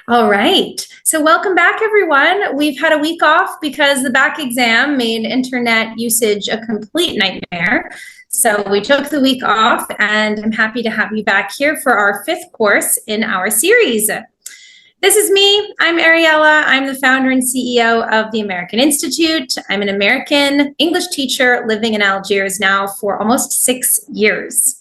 All right. So welcome back, everyone. We've had a week off because the back exam made internet usage a complete nightmare. So we took the week off, and I'm happy to have you back here for our fifth course in our series. This is me. I'm Ariella. I'm the founder and CEO of the American Institute. I'm an American English teacher living in Algiers now for almost 6 years.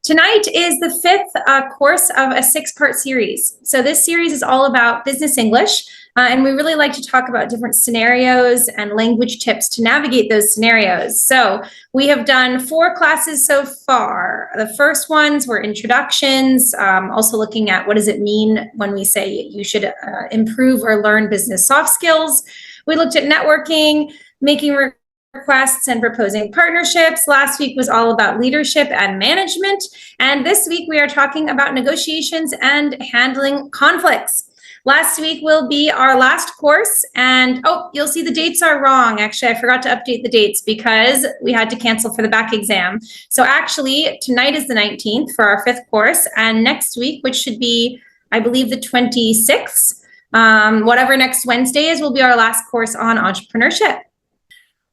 Tonight is the fifth course of a 6-part series. So this series is all about business English, and we really like to talk about different scenarios and language tips to navigate those scenarios. So we have done 4 classes so far. The first ones were introductions, also looking at what does it mean when we say you should improve or learn business soft skills. We looked at networking, making requests and proposing partnerships. Last week was all about leadership and management. And this week we are talking about negotiations and handling conflicts. Last week will be our last course. And you'll see the dates are wrong. Actually, I forgot to update the dates because we had to cancel for the back exam. So actually, tonight is the 19th for our 5th course. And next week, which should be, I believe, the 26th, whatever next Wednesday is, will be our last course on entrepreneurship.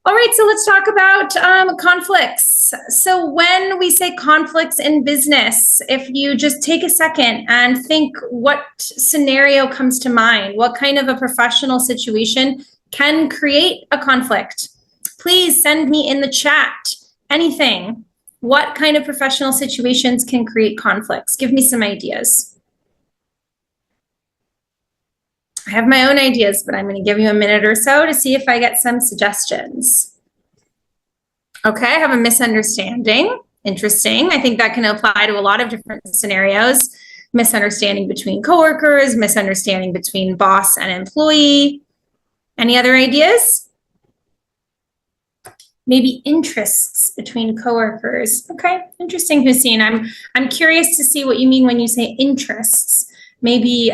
All right, so let's talk about conflicts. So when we say conflicts in business, if you just take a second and think what scenario comes to mind, what kind of a professional situation can create a conflict? Please send me in the chat anything. What kind of professional situations can create conflicts? Give me some ideas. I have my own ideas, but I'm going to give you a minute or so to see if I get some suggestions. Okay, I have a misunderstanding. Interesting. I think that can apply to a lot of different scenarios. Misunderstanding between coworkers, misunderstanding between boss and employee. Any other ideas? Maybe interests between coworkers. Okay, interesting, Hussein. I'm curious to see what you mean when you say interests. Maybe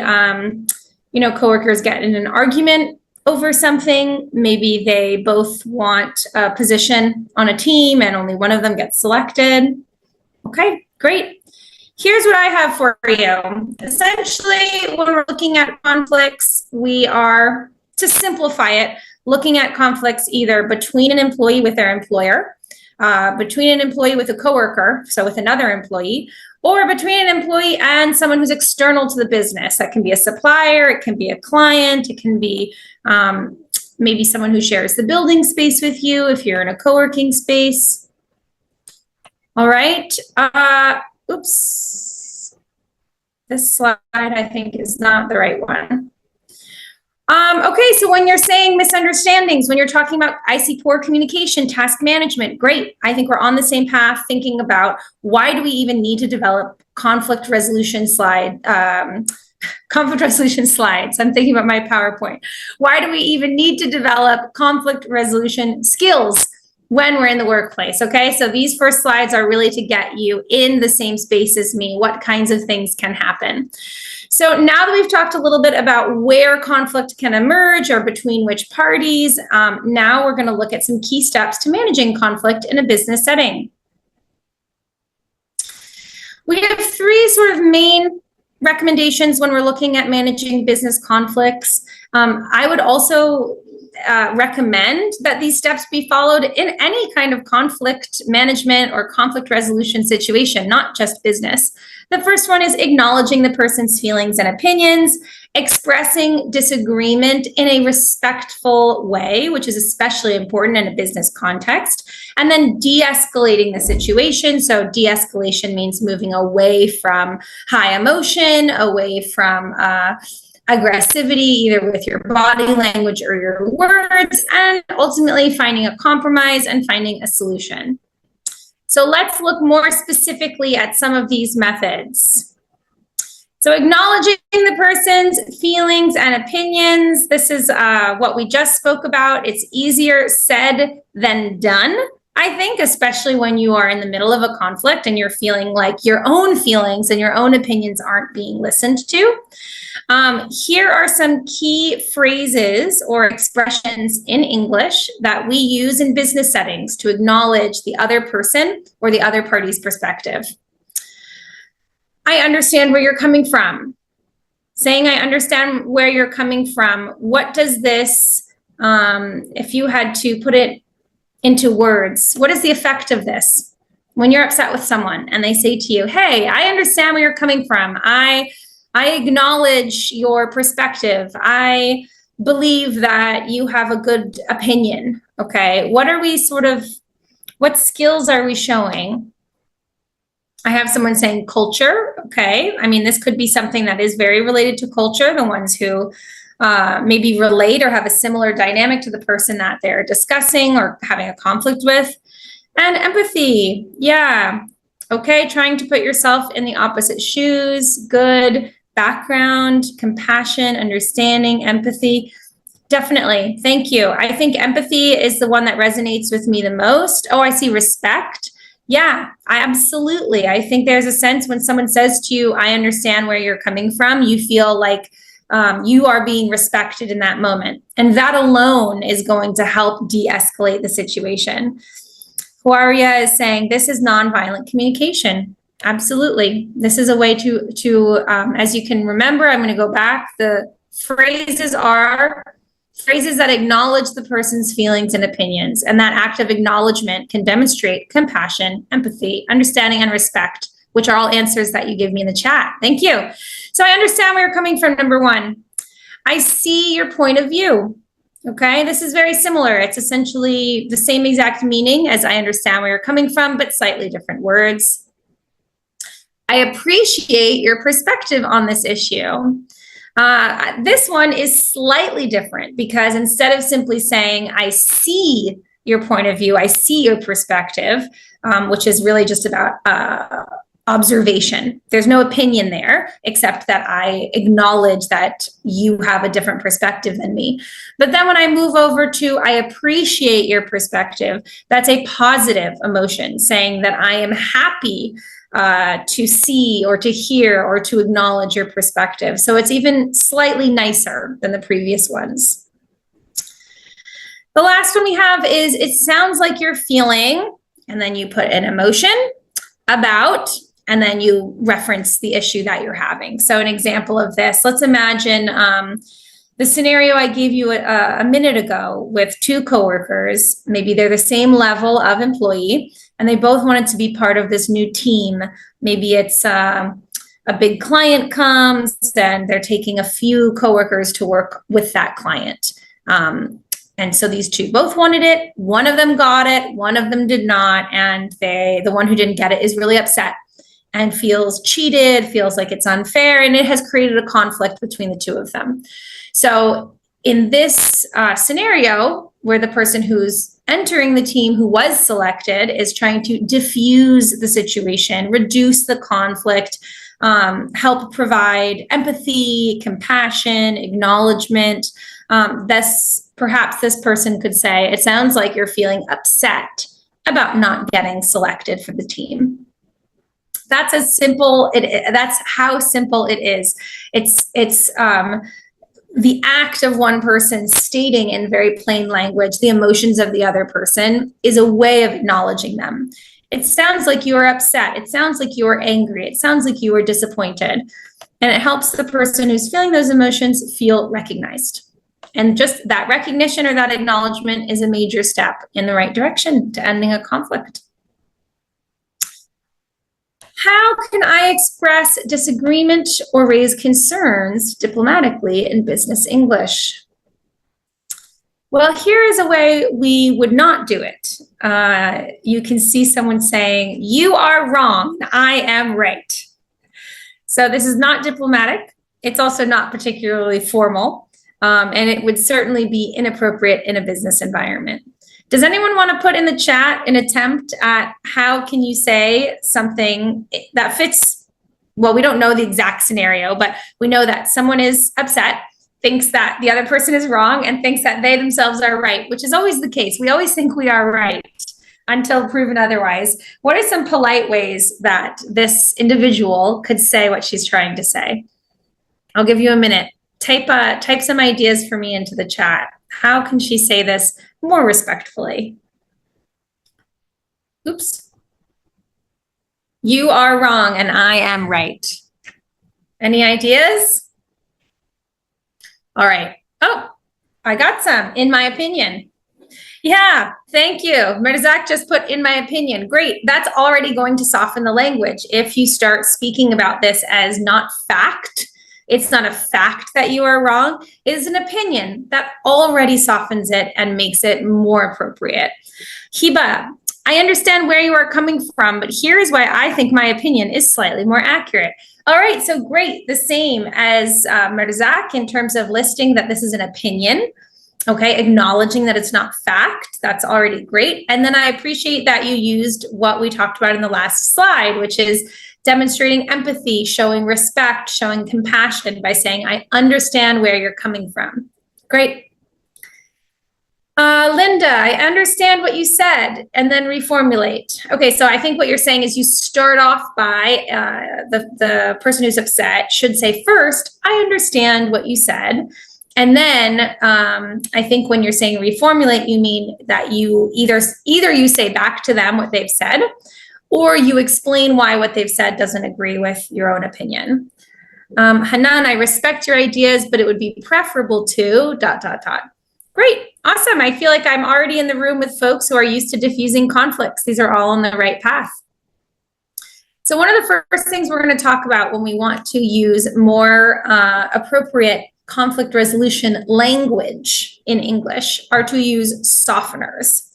coworkers get in an argument over something. Maybe they both want a position on a team and only one of them gets selected. Okay, great. Here's what I have for you. Essentially, when we're looking at conflicts, we are, to simplify it, looking at conflicts either between an employee with their employer, between an employee with a coworker, so with another employee, or between an employee and someone who's external to the business. That can be a supplier, it can be a client, it can be maybe someone who shares the building space with you if you're in a co-working space. All right. Oops. This slide, I think, is not the right one. Okay, so when you're saying misunderstandings, when you're talking about, I see poor communication, task management, great. I think we're on the same path thinking about why do we even need to develop conflict resolution slides. I'm thinking about my PowerPoint. Why do we even need to develop conflict resolution skills when we're in the workplace? Okay, so these first slides are really to get you in the same space as me. What kinds of things can happen? So now that we've talked a little bit about where conflict can emerge or between which parties, now we're going to look at some key steps to managing conflict in a business setting. We have 3 sort of main recommendations when we're looking at managing business conflicts. I would also recommend that these steps be followed in any kind of conflict management or conflict resolution situation, not just business. The first one is acknowledging the person's feelings and opinions, expressing disagreement in a respectful way, which is especially important in a business context, and then de-escalating the situation. So de-escalation means moving away from high emotion, away from aggressivity, either with your body language or your words, and ultimately finding a compromise and finding a solution. So let's look more specifically at some of these methods. So acknowledging the person's feelings and opinions. This is what we just spoke about. It's easier said than done, I think, especially when you are in the middle of a conflict and you're feeling like your own feelings and your own opinions aren't being listened to. Here are some key phrases or expressions in English that we use in business settings to acknowledge the other person or the other party's perspective. I understand where you're coming from. saying, I understand where you're coming from. What does this, if you had to put it into words, what is the effect of this? When you're upset with someone and they say to you, hey, I understand where you're coming from. I acknowledge your perspective. I believe that you have a good opinion. Okay. What skills are we showing? I have someone saying culture. Okay. I mean, this could be something that is very related to culture, the ones who maybe relate or have a similar dynamic to the person that they're discussing or having a conflict with. And empathy. Yeah. Okay. Trying to put yourself in the opposite shoes. Good. Background, compassion, understanding, empathy. Definitely. Thank you. I think empathy is the one that resonates with me the most. Oh, I see respect. Yeah, absolutely. I think there's a sense when someone says to you, I understand where you're coming from, you feel like you are being respected in that moment. And that alone is going to help de-escalate the situation. Huaria is saying this is nonviolent communication. Absolutely. This is a way to as you can remember, I'm going to go back. The phrases are phrases that acknowledge the person's feelings and opinions. And that act of acknowledgement can demonstrate compassion, empathy, understanding, and respect, which are all answers that you give me in the chat. Thank you. So I understand where you're coming from, number one. I see your point of view. Okay, this is very similar. It's essentially the same exact meaning as I understand where you're coming from, but slightly different words. I appreciate your perspective on this issue. This one is slightly different because instead of simply saying, I see your point of view, I see your perspective, which is really just about observation. There's no opinion there, except that I acknowledge that you have a different perspective than me. But then when I move over to, I appreciate your perspective, that's a positive emotion, saying that I am happy to see or to hear or to acknowledge your perspective. So it's even slightly nicer than the previous ones. The last one we have is, it sounds like you're feeling, and then you put an emotion about, and then you reference the issue that you're having. So an example of this, let's imagine the scenario I gave you a minute ago with two coworkers. Maybe they're the same level of employee and they both wanted to be part of this new team. Maybe it's a big client comes and they're taking a few coworkers to work with that client. And so these two both wanted it. One of them got it, one of them did not. And the one who didn't get it is really upset and feels cheated, feels like it's unfair, and it has created a conflict between the two of them. So in this scenario, where the person who's entering the team who was selected is trying to diffuse the situation, reduce the conflict, help provide empathy, compassion, acknowledgement, perhaps this person could say, it sounds like you're feeling upset about not getting selected for the team. That's as simple. That's how simple it is. It's the act of one person stating in very plain language the emotions of the other person is a way of acknowledging them. It sounds like you are upset. It sounds like you are angry. It sounds like you are disappointed. And it helps the person who's feeling those emotions feel recognized. And just that recognition or that acknowledgement is a major step in the right direction to ending a conflict. How can I express disagreement or raise concerns diplomatically in business English? Well, here is a way we would not do it. You can see someone saying, you are wrong, I am right. So this is not diplomatic. It's also not particularly formal, and it would certainly be inappropriate in a business environment. Does anyone want to put in the chat an attempt at how can you say something that fits? Well, we don't know the exact scenario, but we know that someone is upset, thinks that the other person is wrong, and thinks that they themselves are right, which is always the case. We always think we are right until proven otherwise. What are some polite ways that this individual could say what she's trying to say? I'll give you a minute. Type some ideas for me into the chat. How can she say this more respectfully? Oops. You are wrong and I am right. Any ideas? All right. Oh, I got some, in my opinion. Yeah, thank you. Mirzak just put in my opinion. Great. That's already going to soften the language. If you start speaking about this as not fact, it's not a fact that you are wrong, it is an opinion. That already softens it and makes it more appropriate. Hiba, I understand where you are coming from, but here is why I think my opinion is slightly more accurate. All right, so great. The same as Mirzak in terms of listing that this is an opinion. Okay, acknowledging that it's not fact, that's already great. And then I appreciate that you used what we talked about in the last slide, which is demonstrating empathy, showing respect, showing compassion by saying, I understand where you're coming from. Great. Linda, I understand what you said, and then reformulate. Okay, so I think what you're saying is you start off by the person who's upset should say first, I understand what you said. And then I think when you're saying reformulate, you mean that you either you say back to them what they've said, or you explain why what they've said doesn't agree with your own opinion. Hanan, I respect your ideas, but it would be preferable to ... Great, awesome. I feel like I'm already in the room with folks who are used to diffusing conflicts. These are all on the right path. So one of the first things we're going to talk about when we want to use more appropriate conflict resolution language in English are to use softeners.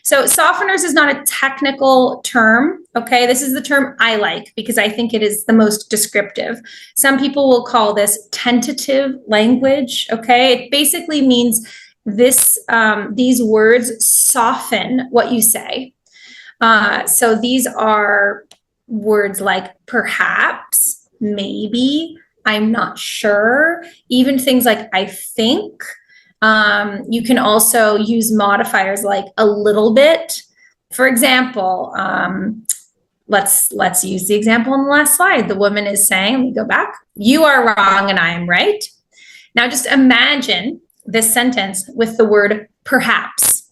So softeners is not a technical term, okay? This is the term I like because I think it is the most descriptive. Some people will call this tentative language, okay? It basically means these words soften what you say. So these are words like perhaps, maybe, I'm not sure, even things like I think. You can also use modifiers like a little bit. For example, let's use the example on the last slide. The woman is saying, let me go back, you are wrong and I am right. Now just imagine this sentence with the word perhaps.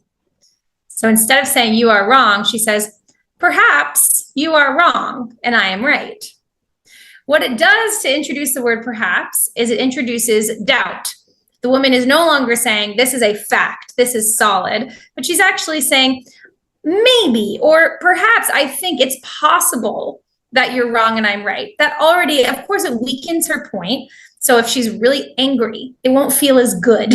So instead of saying you are wrong, she says, perhaps you are wrong and I am right. What it does to introduce the word perhaps is it introduces doubt. The woman is no longer saying this is a fact, this is solid, but she's actually saying maybe, or perhaps I think it's possible that you're wrong and I'm right. That already, of course, it weakens her point. So if she's really angry, it won't feel as good,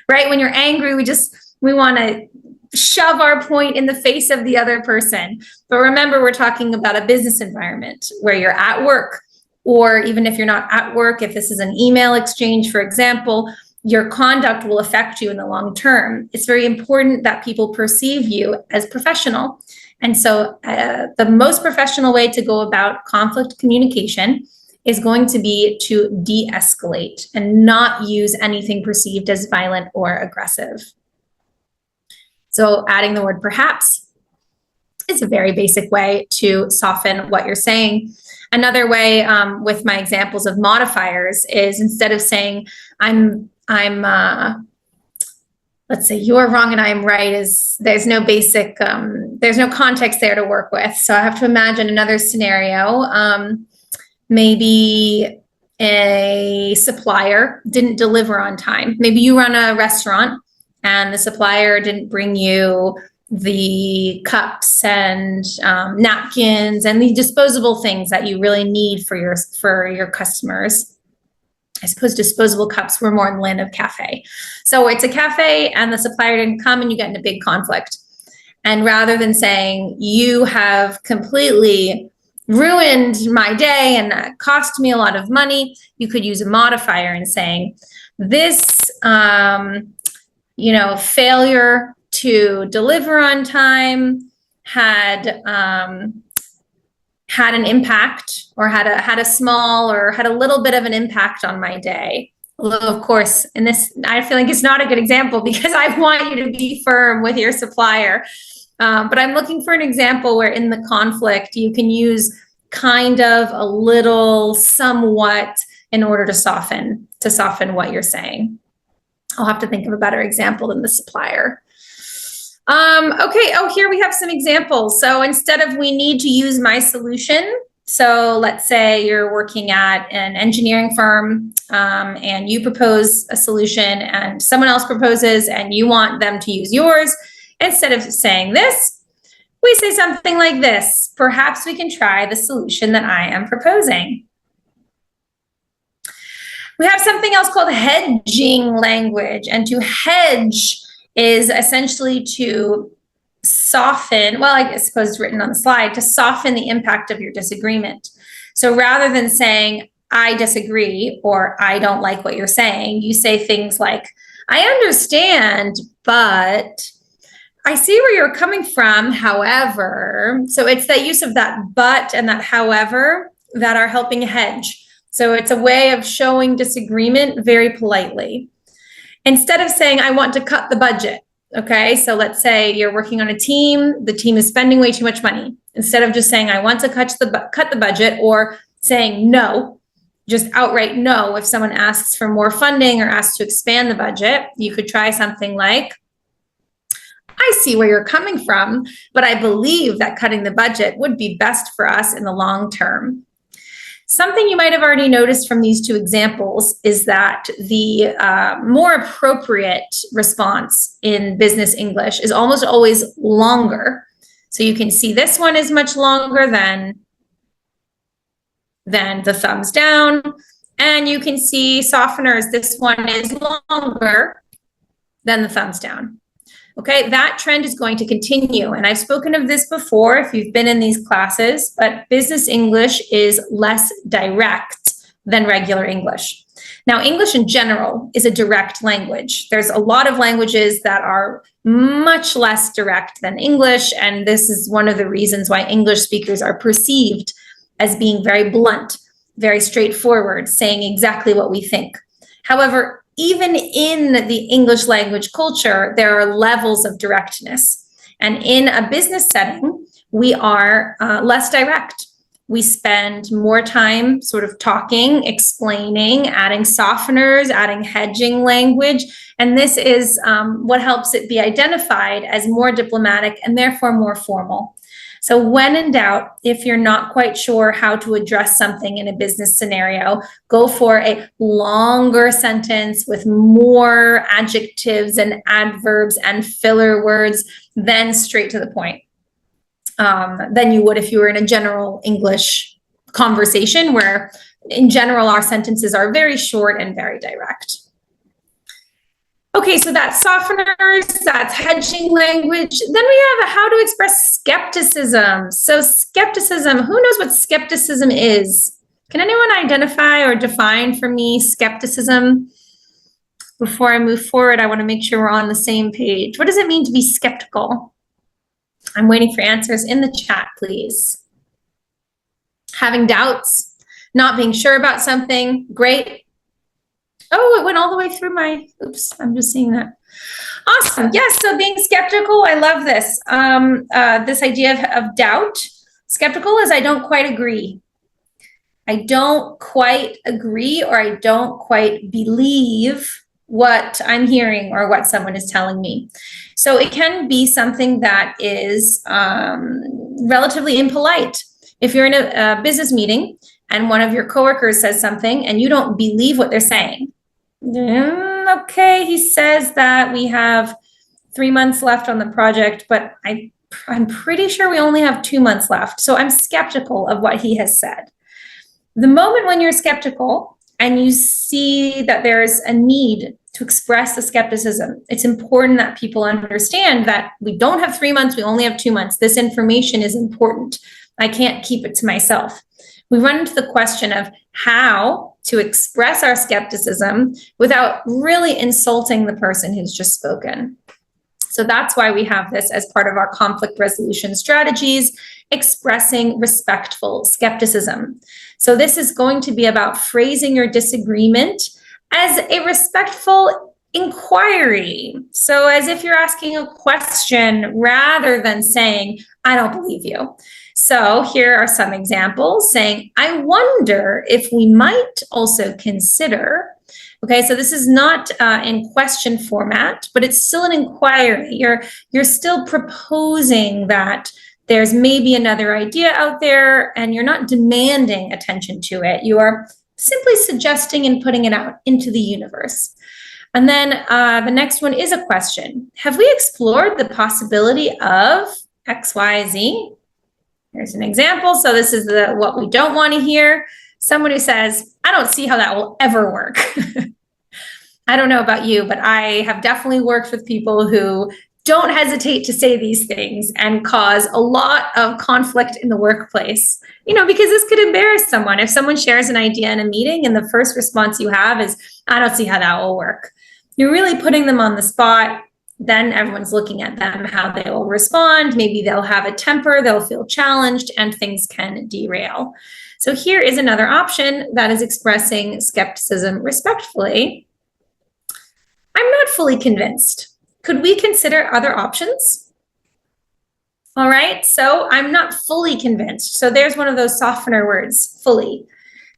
right? When you're angry, we want to shove our point in the face of the other person. But remember, we're talking about a business environment where you're at work. Or even if you're not at work, if this is an email exchange, for example, your conduct will affect you in the long term. It's very important that people perceive you as professional. And so the most professional way to go about conflict communication is going to be to de-escalate and not use anything perceived as violent or aggressive. So adding the word perhaps is a very basic way to soften what you're saying. Another way with my examples of modifiers is instead of saying let's say you are wrong and I am right, is there's no basic, there's no context there to work with. So I have to imagine another scenario. Maybe a supplier didn't deliver on time. Maybe you run a restaurant and the supplier didn't bring you the cups and napkins and the disposable things that you really need for your customers. I suppose disposable cups were more in the land of cafe. So it's a cafe and the supplier didn't come and you get in a big conflict. And rather than saying you have completely ruined my day and that cost me a lot of money, you could use a modifier and saying this, failure to deliver on time had an impact or had a small or had a little bit of an impact on my day. Although, of course, in this, I feel like it's not a good example because I want you to be firm with your supplier. But I'm looking for an example where in the conflict, you can use kind of, a little, somewhat in order to soften what you're saying. I'll have to think of a better example than the supplier. Okay, here we have some examples. So instead of we need to use my solution, So let's say you're working at an engineering firm and you propose a solution and someone else proposes and you want them to use yours. Instead of saying this, we say something like this: perhaps we can try the solution that I am proposing. We have something else called hedging language, and to hedge is essentially to soften, well, I suppose it's written on the slide, to soften the impact of your disagreement. So rather than saying, I disagree, or I don't like what you're saying, you say things like, I understand, but I see where you're coming from, however. So it's the use of that but and that however that are helping hedge. So it's a way of showing disagreement very politely. Instead of saying, I want to cut the budget. Okay, so let's say you're working on a team, the team is spending way too much money. Instead of just saying, I want to cut the budget, or saying no, just outright no, if someone asks for more funding or asks to expand the budget, you could try something like, I see where you're coming from, but I believe that cutting the budget would be best for us in the long term. Something you might have already noticed from these two examples is that the more appropriate response in business English is almost always longer. So you can see this one is much longer than the thumbs down. And you can see softeners, this one is longer than the thumbs down. Okay, that trend is going to continue. And I've spoken of this before if you've been in these classes, but business English is less direct than regular English. Now, English in general is a direct language. There's a lot of languages that are much less direct than English, and this is one of the reasons why English speakers are perceived as being very blunt, very straightforward, saying exactly what we think. However, even in the English language culture, there are levels of directness. And in a business setting, we are less direct. We spend more time sort of talking, explaining, adding softeners, adding hedging language. And this is what helps it be identified as more diplomatic and therefore more formal. So when in doubt, if you're not quite sure how to address something in a business scenario, go for a longer sentence with more adjectives and adverbs and filler words, then straight to the point, than you would if you were in a general English conversation where in general our sentences are very short and very direct. Okay, so that's softeners, that's hedging language. Then we have how to express skepticism. So skepticism, who knows what skepticism is? Can anyone identify or define for me skepticism? Before I move forward, I want to make sure we're on the same page. What does it mean to be skeptical? I'm waiting for answers in the chat, please. Having doubts, not being sure about something, great. Oh, it went all the way through my, oops, I'm just seeing that. Awesome. Yes, so being skeptical, I love this. This idea of doubt. Skeptical is I don't quite agree. I don't quite agree, or I don't quite believe what I'm hearing or what someone is telling me. So it can be something that is relatively impolite. If you're in a business meeting and one of your coworkers says something and you don't believe what they're saying, okay, he says that we have 3 months left on the project, but I'm pretty sure we only have 2 months left. So I'm skeptical of what he has said. The moment when you're skeptical and you see that there's a need to express the skepticism, it's important that people understand that we don't have 3 months, we only have 2 months. This information is important. I can't keep it to myself. We run into the question of how to express our skepticism without really insulting the person who's just spoken. So that's why we have this as part of our conflict resolution strategies, expressing respectful skepticism. So this is going to be about phrasing your disagreement as a respectful inquiry. So as if you're asking a question rather than saying, I don't believe you. So here are some examples saying, I wonder if we might also consider. Okay, so this is not in question format, but it's still an inquiry. You're still proposing that There's maybe another idea out there, and you're not demanding attention to it. You are simply suggesting and putting it out into the universe. And then the next one is a question. Have we explored the possibility of X, Y, Z? Here's an example. So this is what we don't want to hear. Someone who says, I don't see how that will ever work. I don't know about you, but I have definitely worked with people who don't hesitate to say these things and cause a lot of conflict in the workplace, because this could embarrass someone. If someone shares an idea in a meeting and the first response you have is, I don't see how that will work. You're really putting them on the spot. Then everyone's looking at them, how they will respond. Maybe they'll have a temper, they'll feel challenged, and things can derail. So here is another option that is expressing skepticism respectfully. I'm not fully convinced. Could we consider other options? All right, so I'm not fully convinced. So there's one of those softener words, fully.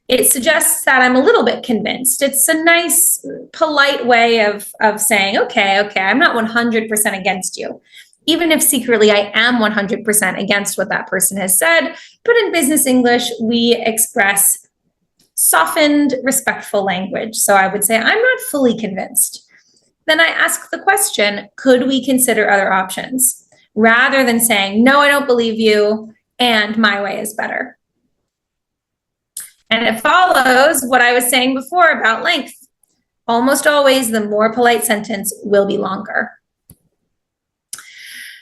It suggests that I'm a little bit convinced. It's a nice, polite way of saying, okay, I'm not 100% against you. Even if secretly I am 100% against what that person has said. But in business English, we express softened, respectful language. So I would say, I'm not fully convinced. Then I ask the question, could we consider other options? Rather than saying, no, I don't believe you, and my way is better. And it follows what I was saying before about length. Almost always, the more polite sentence will be longer.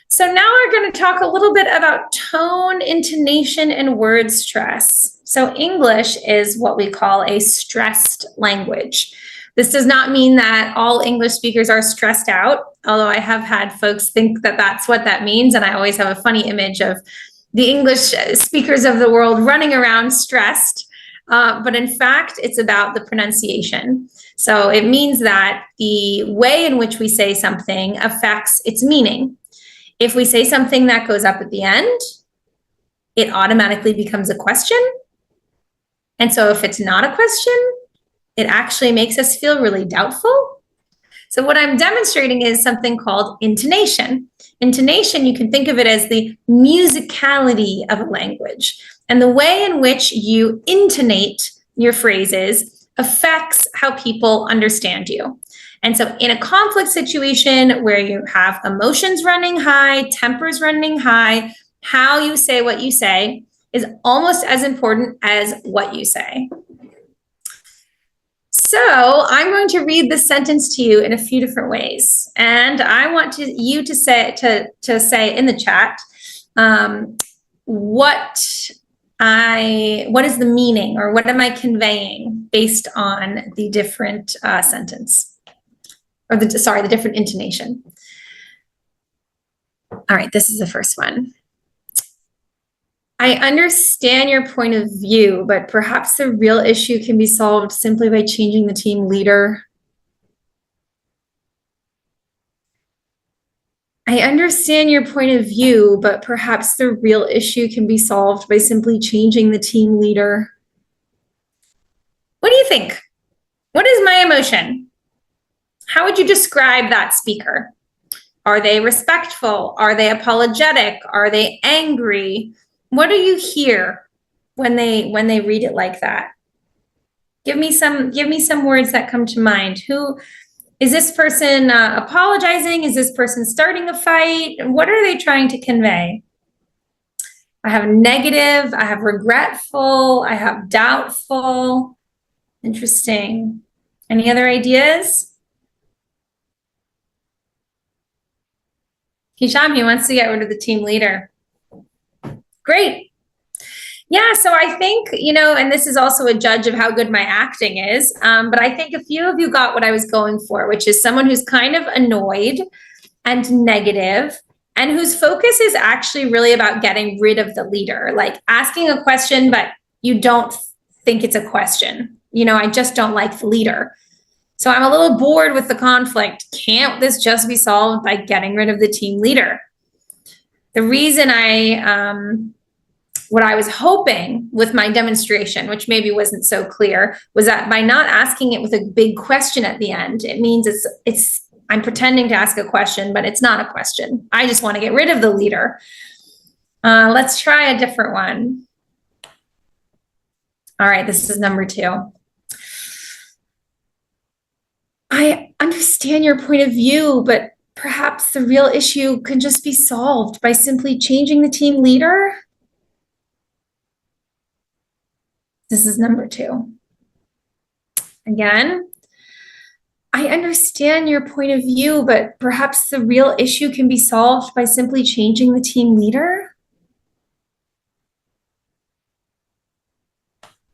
So now we're going to talk a little bit about tone, intonation, and word stress. So English is what we call a stressed language. This does not mean that all English speakers are stressed out, although I have had folks think that that's what that means. And I always have a funny image of the English speakers of the world running around stressed. But in fact, it's about the pronunciation. So it means that the way in which we say something affects its meaning. If we say something that goes up at the end, it automatically becomes a question. And so if it's not a question, it actually makes us feel really doubtful. So what I'm demonstrating is something called intonation. Intonation, you can think of it as the musicality of a language. And the way in which you intonate your phrases affects how people understand you. And so in a conflict situation where you have emotions running high, tempers running high, how you say what you say is almost as important as what you say. So I'm going to read this sentence to you in a few different ways. And I want you to say in the chat what is the meaning, or what am I conveying based on the different sentence, or the different intonation. All right, this is the first one. I understand your point of view, but perhaps the real issue can be solved simply by changing the team leader. I understand your point of view, but perhaps the real issue can be solved by simply changing the team leader. What do you think? What is my emotion? How would you describe that speaker? Are they respectful? Are they apologetic? Are they angry? What do you hear when they read it like that? Give me some words that come to mind. Who is this person apologizing? Is this person starting a fight? What are they trying to convey? I have negative, I have regretful, I have doubtful. Interesting. Any other ideas? Hisham, he wants to get rid of the team leader. Great. Yeah, so I think, and this is also a judge of how good my acting is, but I think a few of you got what I was going for, which is someone who's kind of annoyed and negative, and whose focus is actually really about getting rid of the leader, like asking a question, but you don't think it's a question. I just don't like the leader. So I'm a little bored with the conflict. Can't this just be solved by getting rid of the team leader? The reason what I was hoping with my demonstration, which maybe wasn't so clear, was that by not asking it with a big question at the end, it means I'm pretending to ask a question, but it's not a question. I just want to get rid of the leader. Let's try a different one. All right, this is number 2. I understand your point of view, but perhaps the real issue can just be solved by simply changing the team leader. This is number 2. Again, I understand your point of view, but perhaps the real issue can be solved by simply changing the team leader.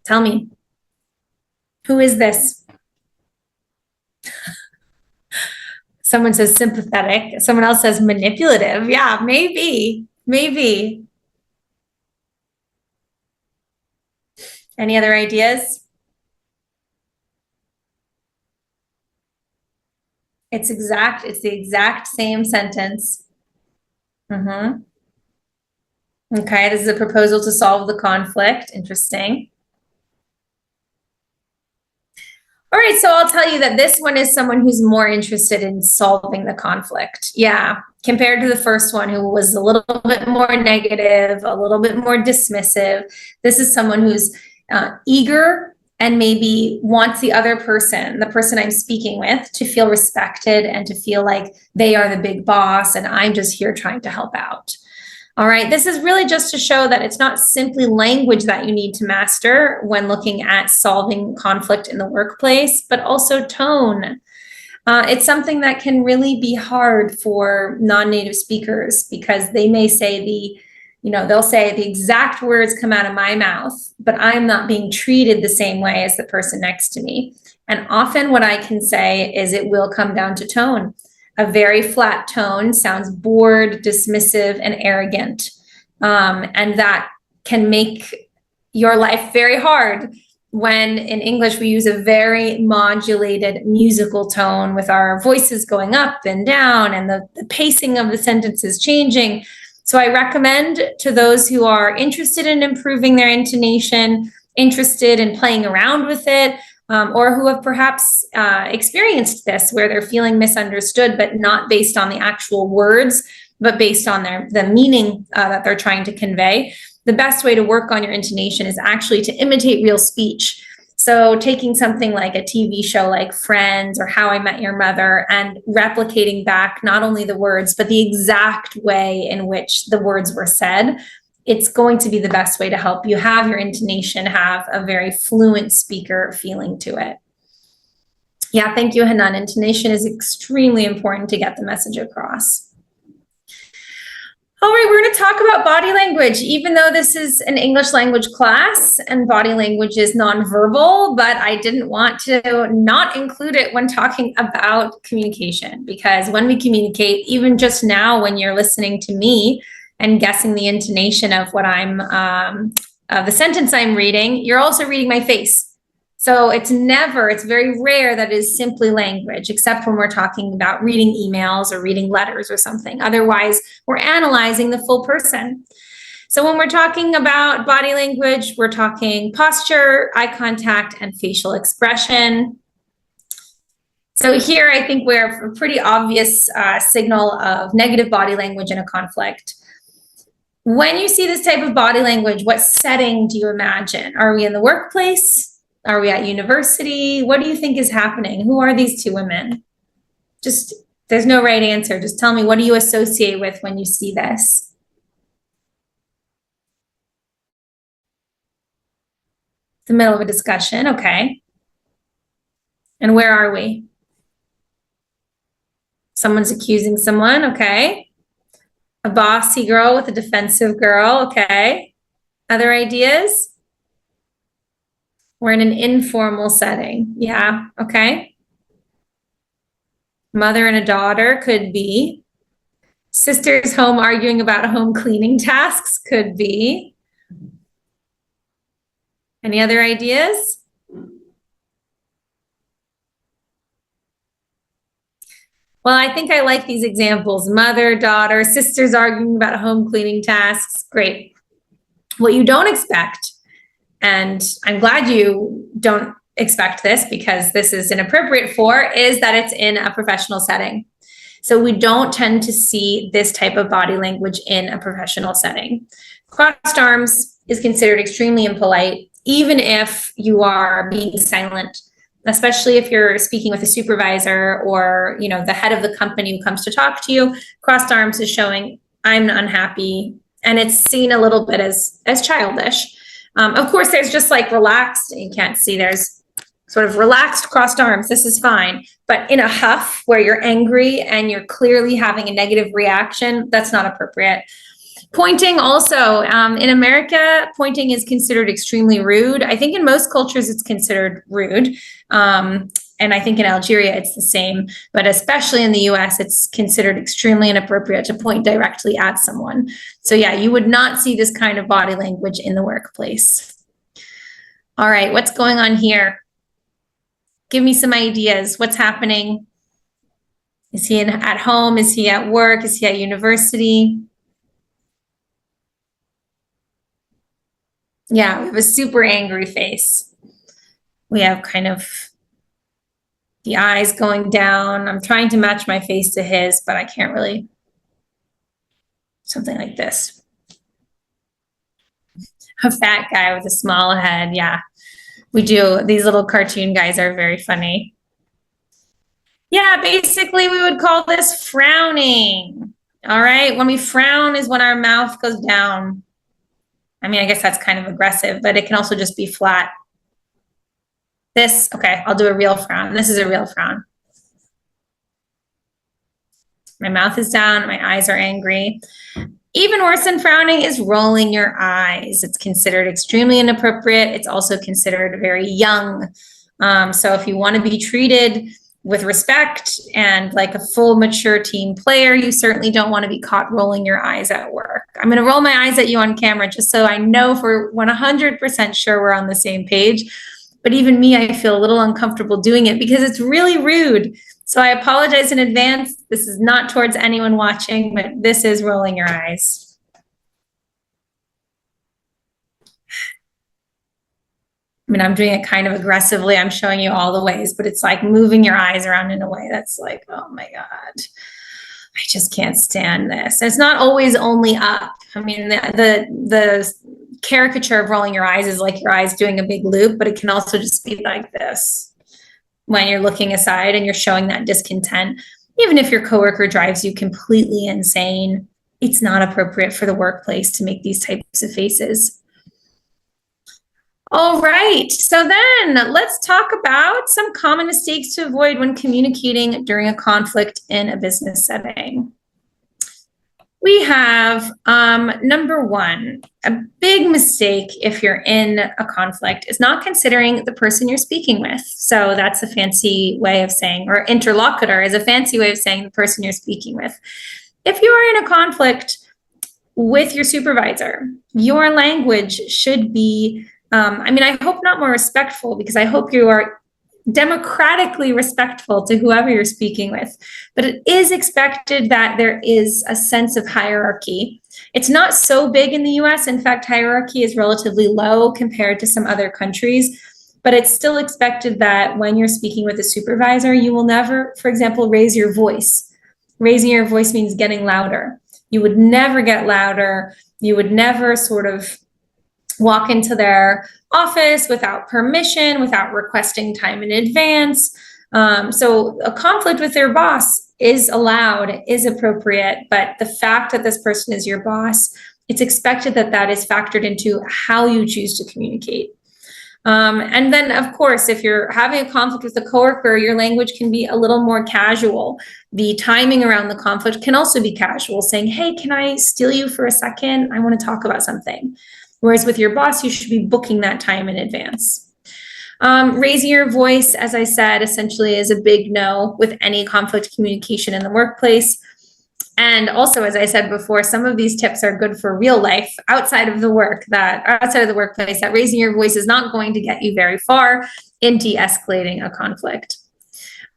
Tell me, who is this? Someone says sympathetic. Someone else says manipulative. Yeah, maybe. Any other ideas? It's the exact same sentence. Okay, this is a proposal to solve the conflict. Interesting. All right, so I'll tell you that this one is someone who's more interested in solving the conflict. Yeah, compared to the first one, who was a little bit more negative, a little bit more dismissive. This is someone who's eager and maybe wants the other person, the person I'm speaking with, to feel respected and to feel like they are the big boss and I'm just here trying to help out. All right, this is really just to show that it's not simply language that you need to master when looking at solving conflict in the workplace, but also tone. It's something that can really be hard for non-native speakers because they may say they'll say the exact words come out of my mouth, but I'm not being treated the same way as the person next to me. And often what I can say is it will come down to tone. A very flat tone sounds bored, dismissive, and arrogant. And that can make your life very hard when in English we use a very modulated musical tone with our voices going up and down and the pacing of the sentences changing. So I recommend to those who are interested in improving their intonation, interested in playing around with it, or who have perhaps experienced this where they're feeling misunderstood, but not based on the actual words, but based on the meaning that they're trying to convey. The best way to work on your intonation is actually to imitate real speech. So taking something like a TV show like Friends or How I Met Your Mother and replicating back not only the words, but the exact way in which the words were said, it's going to be the best way to help you have your intonation have a very fluent speaker feeling to it. Yeah, thank you, Hanan. Intonation is extremely important to get the message across. All right, we're going to talk about body language, even though this is an English language class and body language is nonverbal, but I didn't want to not include it when talking about communication, because when we communicate, even just now when you're listening to me and guessing the intonation of what the sentence I'm reading, you're also reading my face. So it's very rare that it is simply language, except when we're talking about reading emails or reading letters or something. Otherwise, we're analyzing the full person. So when we're talking about body language, we're talking posture, eye contact, and facial expression. So here, I think we're a pretty obvious signal of negative body language in a conflict. When you see this type of body language, what setting do you imagine? Are we in the workplace? Are we at university? What do you think is happening? Who are these two women? There's no right answer. Just tell me, what do you associate with when you see this? The middle of a discussion, okay. And where are we? Someone's accusing someone, okay. A bossy girl with a defensive girl, okay. Other ideas? We're in an informal setting. Yeah, okay. Mother and a daughter could be. Sisters home arguing about home cleaning tasks could be. Any other ideas? Well, I think I like these examples. Mother, daughter, sisters arguing about home cleaning tasks. Great. What you don't expect, and I'm glad you don't expect this because this is inappropriate for, is that it's in a professional setting. So we don't tend to see this type of body language in a professional setting. Crossed arms is considered extremely impolite, even if you are being silent, especially if you're speaking with a supervisor or, the head of the company who comes to talk to you. Crossed arms is showing I'm unhappy, and it's seen a little bit as childish. Of course, there's just like relaxed, you can't see, there's sort of relaxed crossed arms. This is fine. But in a huff where you're angry and you're clearly having a negative reaction, that's not appropriate. Pointing also, in America, pointing is considered extremely rude. I think in most cultures it's considered rude. And I think in Algeria it's the same, but especially in the US, it's considered extremely inappropriate to point directly at someone. So yeah, you would not see this kind of body language in the workplace. All right, what's going on here? Give me some ideas. What's happening? Is he at home? Is he at work? Is he at university? Yeah, we have a super angry face. We have kind of the eyes going down. I'm trying to match my face to his, but I can't really. Something like this. A fat guy with a small head. Yeah, we do. These little cartoon guys are very funny. Yeah, basically we would call this frowning. All right, when we frown is when our mouth goes down. I mean, I guess that's kind of aggressive, but it can also just be flat. This, okay, I'll do a real frown. This is a real frown. My mouth is down, my eyes are angry. Even worse than frowning is rolling your eyes. It's considered extremely inappropriate. It's also considered very young. So if you want to be treated with respect and like a full mature team player, you certainly don't want to be caught rolling your eyes at work. I'm going to roll my eyes at you on camera just so I know for 100% sure we're on the same page. But even me, I feel a little uncomfortable doing it because it's really rude. So I apologize in advance. This is not towards anyone watching, but this is rolling your eyes. I mean, I'm doing it kind of aggressively. I'm showing you all the ways, but it's like moving your eyes around in a way that's like, oh my God, I just can't stand this. And it's not always only up. I mean, the caricature of rolling your eyes is like your eyes doing a big loop, but it can also just be like this when you're looking aside and you're showing that discontent. Even if your coworker drives you completely insane, it's not appropriate for the workplace to make these types of faces. All right, so then let's talk about some common mistakes to avoid when communicating during a conflict in a business setting. We have number one, a big mistake if you're in a conflict is not considering the person you're speaking with. So that's a fancy way of saying, or interlocutor is a fancy way of saying the person you're speaking with. If you are in a conflict with your supervisor, your language should be, I hope not more respectful, because I hope you are democratically respectful to whoever you're speaking with, but it is expected that there is a sense of hierarchy. It's not so big in the US. In fact, hierarchy is relatively low compared to some other countries, but it's still expected that when you're speaking with a supervisor, you will never, for example, raise your voice. Raising your voice means getting louder. You would never get louder. You would never sort of walk into their office without permission, without requesting time in advance. So a conflict with their boss is allowed, is appropriate, but the fact that this person is your boss, it's expected that that is factored into how you choose to communicate. And then, of course, if you're having a conflict with a coworker, your language can be a little more casual. The timing around the conflict can also be casual, saying, hey, can I steal you for a second? I want to talk about something. Whereas with your boss, you should be booking that time in advance. Raising your voice, as I said, essentially is a big no with any conflict communication in the workplace. And also, as I said before, some of these tips are good for real life outside of the workplace, that raising your voice is not going to get you very far in de-escalating a conflict.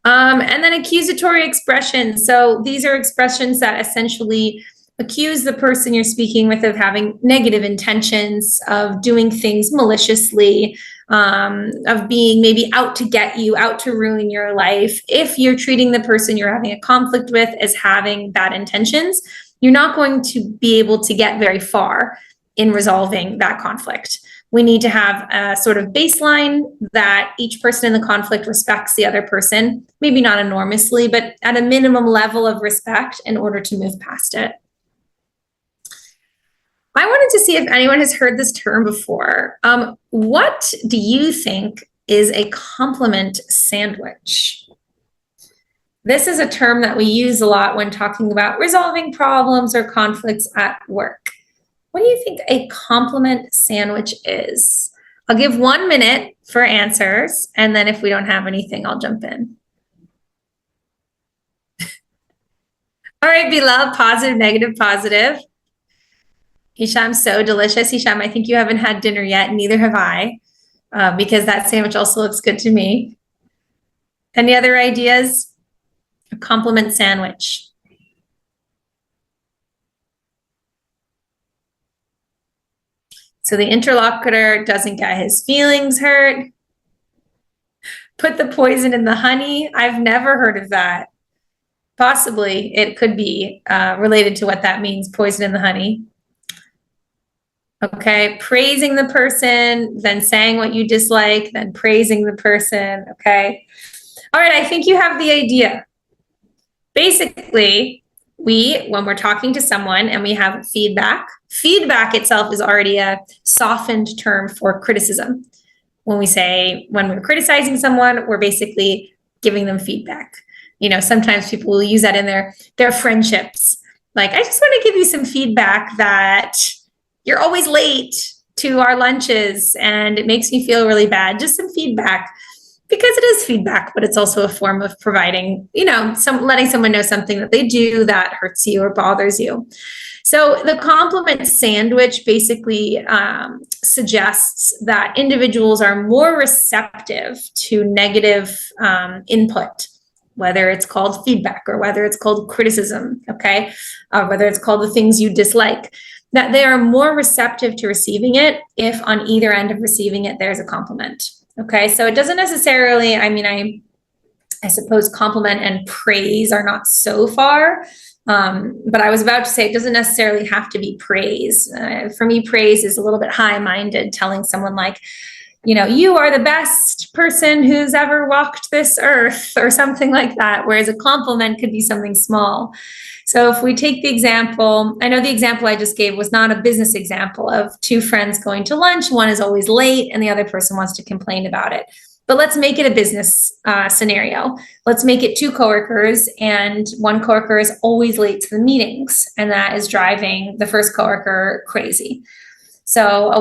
And then accusatory expressions. So these are expressions that essentially accuse the person you're speaking with of having negative intentions, of doing things maliciously. of being maybe out to get you, out to ruin your life. If you're treating the person you're having a conflict with as having bad intentions, you're not going to be able to get very far in resolving that conflict. We need to have a sort of baseline that each person in the conflict respects the other person, maybe not enormously, but at a minimum level of respect in order to move past it. I wanted to see if anyone has heard this term before. What do you think is a compliment sandwich? This is a term that we use a lot when talking about resolving problems or conflicts at work. What do you think a compliment sandwich is? I'll give 1 minute for answers, and then if we don't have anything, I'll jump in. All right, beloved, positive, negative, positive. Hisham, so delicious. Hisham, I think you haven't had dinner yet, neither have I, because that sandwich also looks good to me. Any other ideas? A compliment sandwich. So the interlocutor doesn't get his feelings hurt. Put the poison in the honey. I've never heard of that. Possibly it could be related to what that means, poison in the honey. Okay, praising the person, then saying what you dislike, then praising the person, okay? All right, I think you have the idea. Basically, when we're talking to someone and we have feedback itself is already a softened term for criticism. When we're criticizing someone, we're basically giving them feedback. You know, sometimes people will use that in their friendships. Like, I just want to give you some feedback that you're always late to our lunches and it makes me feel really bad. Just some feedback, because it is feedback, but it's also a form of providing, letting someone know something that they do that hurts you or bothers you. So the compliment sandwich basically suggests that individuals are more receptive to negative input, whether it's called feedback or whether it's called criticism, okay? Whether it's called the things you dislike, that they are more receptive to receiving it if on either end of receiving it, there's a compliment, okay? So it doesn't necessarily, I suppose compliment and praise are not so far, but I was about to say it doesn't necessarily have to be praise. For me, praise is a little bit high-minded, telling someone like, you are the best person who's ever walked this earth or something like that, whereas a compliment could be something small. So if we take the example, I know the example I just gave was not a business example of two friends going to lunch. One is always late and the other person wants to complain about it. But let's make it a business scenario. Let's make it two coworkers, and one coworker is always late to the meetings, and that is driving the first coworker crazy. So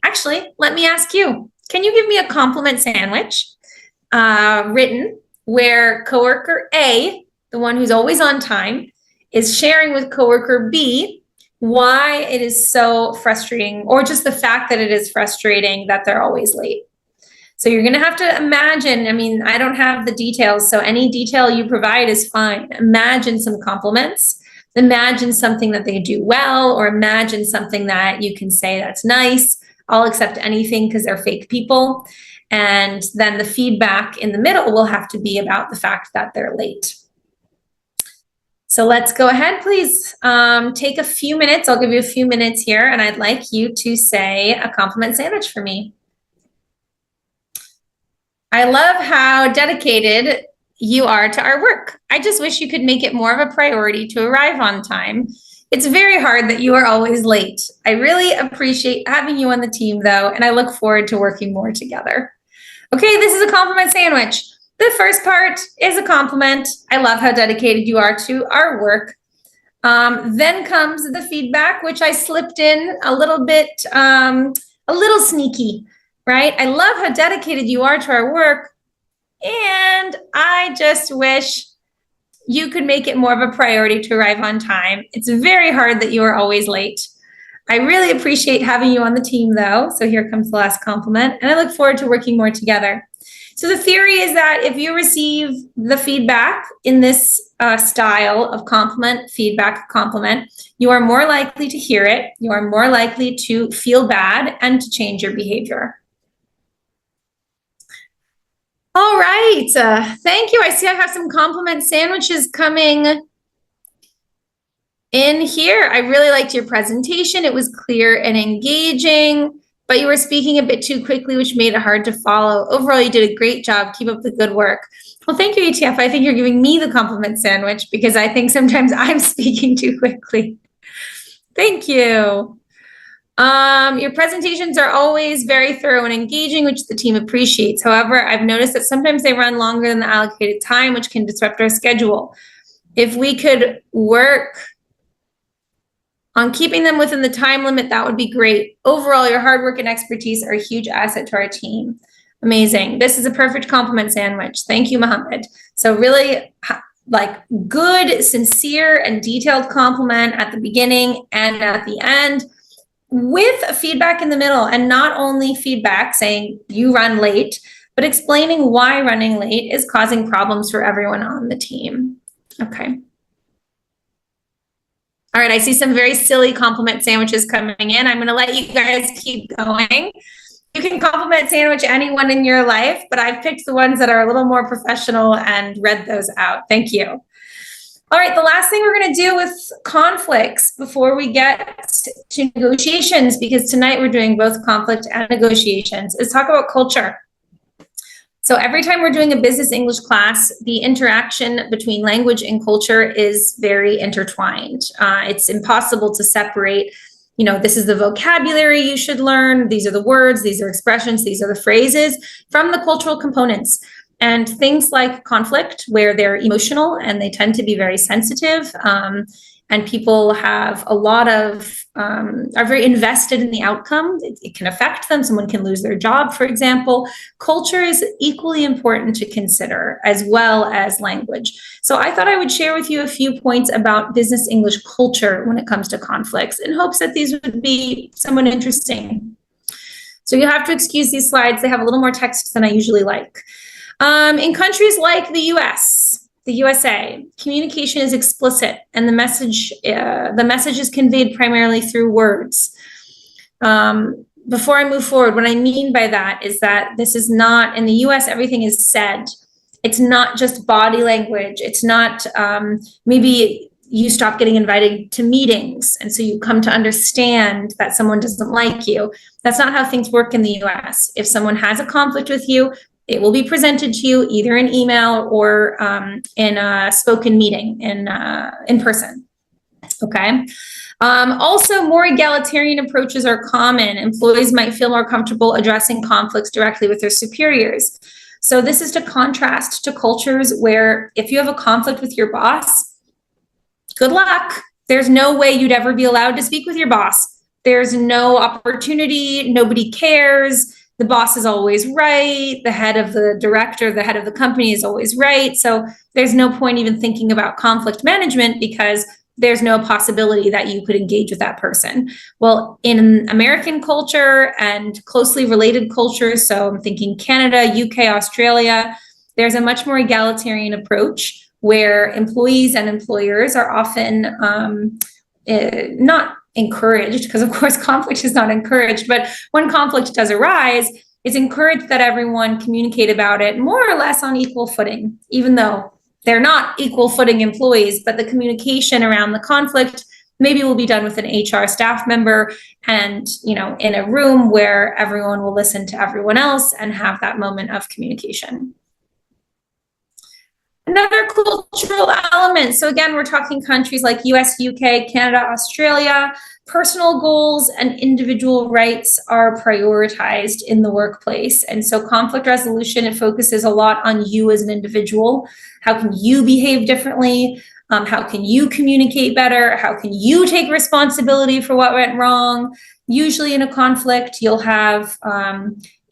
actually, let me ask you, can you give me a compliment sandwich written where coworker A, the one who's always on time, is sharing with coworker B why it is so frustrating, or just the fact that it is frustrating that they're always late. So you're going to have to imagine, I don't have the details, so any detail you provide is fine. Imagine some compliments. Imagine something that they do well, or imagine something that you can say that's nice. I'll accept anything because they're fake people. And then the feedback in the middle will have to be about the fact that they're late. So let's go ahead, please. Take a few minutes. I'll give you a few minutes here, and I'd like you to say a compliment sandwich for me. I love how dedicated you are to our work. I just wish you could make it more of a priority to arrive on time. It's very hard that you are always late. I really appreciate having you on the team, though, and I look forward to working more together. Okay, this is a compliment sandwich. The first part is a compliment. I love how dedicated you are to our work. Then comes the feedback, which I slipped in a little bit, a little sneaky, right? I love how dedicated you are to our work. And I just wish you could make it more of a priority to arrive on time. It's very hard that you are always late. I really appreciate having you on the team, though. So here comes the last compliment, and I look forward to working more together. So the theory is that if you receive the feedback in this style of compliment, feedback, compliment, you are more likely to hear it. You are more likely to feel bad and to change your behavior. All right. Thank you. I see I have some compliment sandwiches coming in here. I really liked your presentation. It was clear and engaging, but you were speaking a bit too quickly, which made it hard to follow. Overall, you did a great job. Keep up the good work. Well, thank you, ETF. I think you're giving me the compliment sandwich because I think sometimes I'm speaking too quickly. Thank you. Your presentations are always very thorough and engaging, which the team appreciates. However, I've noticed that sometimes they run longer than the allocated time, which can disrupt our schedule. If we could work on keeping them within the time limit, that would be great. Overall, your hard work and expertise are a huge asset to our team. Amazing. This is a perfect compliment sandwich. Thank you, Mohammed. So really, like, good, sincere, and detailed compliment at the beginning and at the end, with feedback in the middle, and not only feedback saying you run late, but explaining why running late is causing problems for everyone on the team. Okay. All right, I see some very silly compliment sandwiches coming in. I'm going to let you guys keep going. You can compliment sandwich anyone in your life, but I've picked the ones that are a little more professional and read those out. Thank you. All right, the last thing we're going to do with conflicts before we get to negotiations, because tonight we're doing both conflict and negotiations, is talk about culture. So every time we're doing a business English class, the interaction between language and culture is very intertwined. It's impossible to separate, you know, this is the vocabulary you should learn, these are the words, these are expressions, these are the phrases, from the cultural components. And things like conflict, where they're emotional and they tend to be very sensitive, and people have a lot of, are very invested in the outcome. It can affect them. Someone can lose their job, for example. Culture is equally important to consider, as well as language. So I thought I would share with you a few points about business English culture when it comes to conflicts, in hopes that these would be somewhat interesting. So you have to excuse these slides. They have a little more text than I usually like. In countries like the USA, communication is explicit, and the message is conveyed primarily through words. Before I move forward, what I mean by that is that this is not, in the US, everything is said. It's not just body language. It's not, maybe you stop getting invited to meetings, and so you come to understand that someone doesn't like you. That's not how things work in the US. If someone has a conflict with you, it will be presented to you either in email or in a spoken meeting in person. Okay. Also, more egalitarian approaches are common. Employees might feel more comfortable addressing conflicts directly with their superiors. So this is to contrast to cultures where if you have a conflict with your boss, good luck. There's no way you'd ever be allowed to speak with your boss. There's no opportunity. Nobody cares. The boss is always right. The head of the director, the head of the company is always right. So there's no point even thinking about conflict management, because there's no possibility that you could engage with that person. Well, in American culture and closely related cultures, so I'm thinking Canada, UK, Australia, there's a much more egalitarian approach where employees and employers are often not encouraged, because of course conflict is not encouraged, but when conflict does arise, it's encouraged that everyone communicate about it more or less on equal footing, even though they're not equal footing employees, but the communication around the conflict maybe will be done with an HR staff member, and, you know, in a room where everyone will listen to everyone else and have that moment of communication. Another cultural element. So again, we're talking countries like US, UK, Canada, Australia. Personal goals and individual rights are prioritized in the workplace. And so conflict resolution, it focuses a lot on you as an individual. How can you behave differently? How can you communicate better? How can you take responsibility for what went wrong? Usually in a conflict, you'll have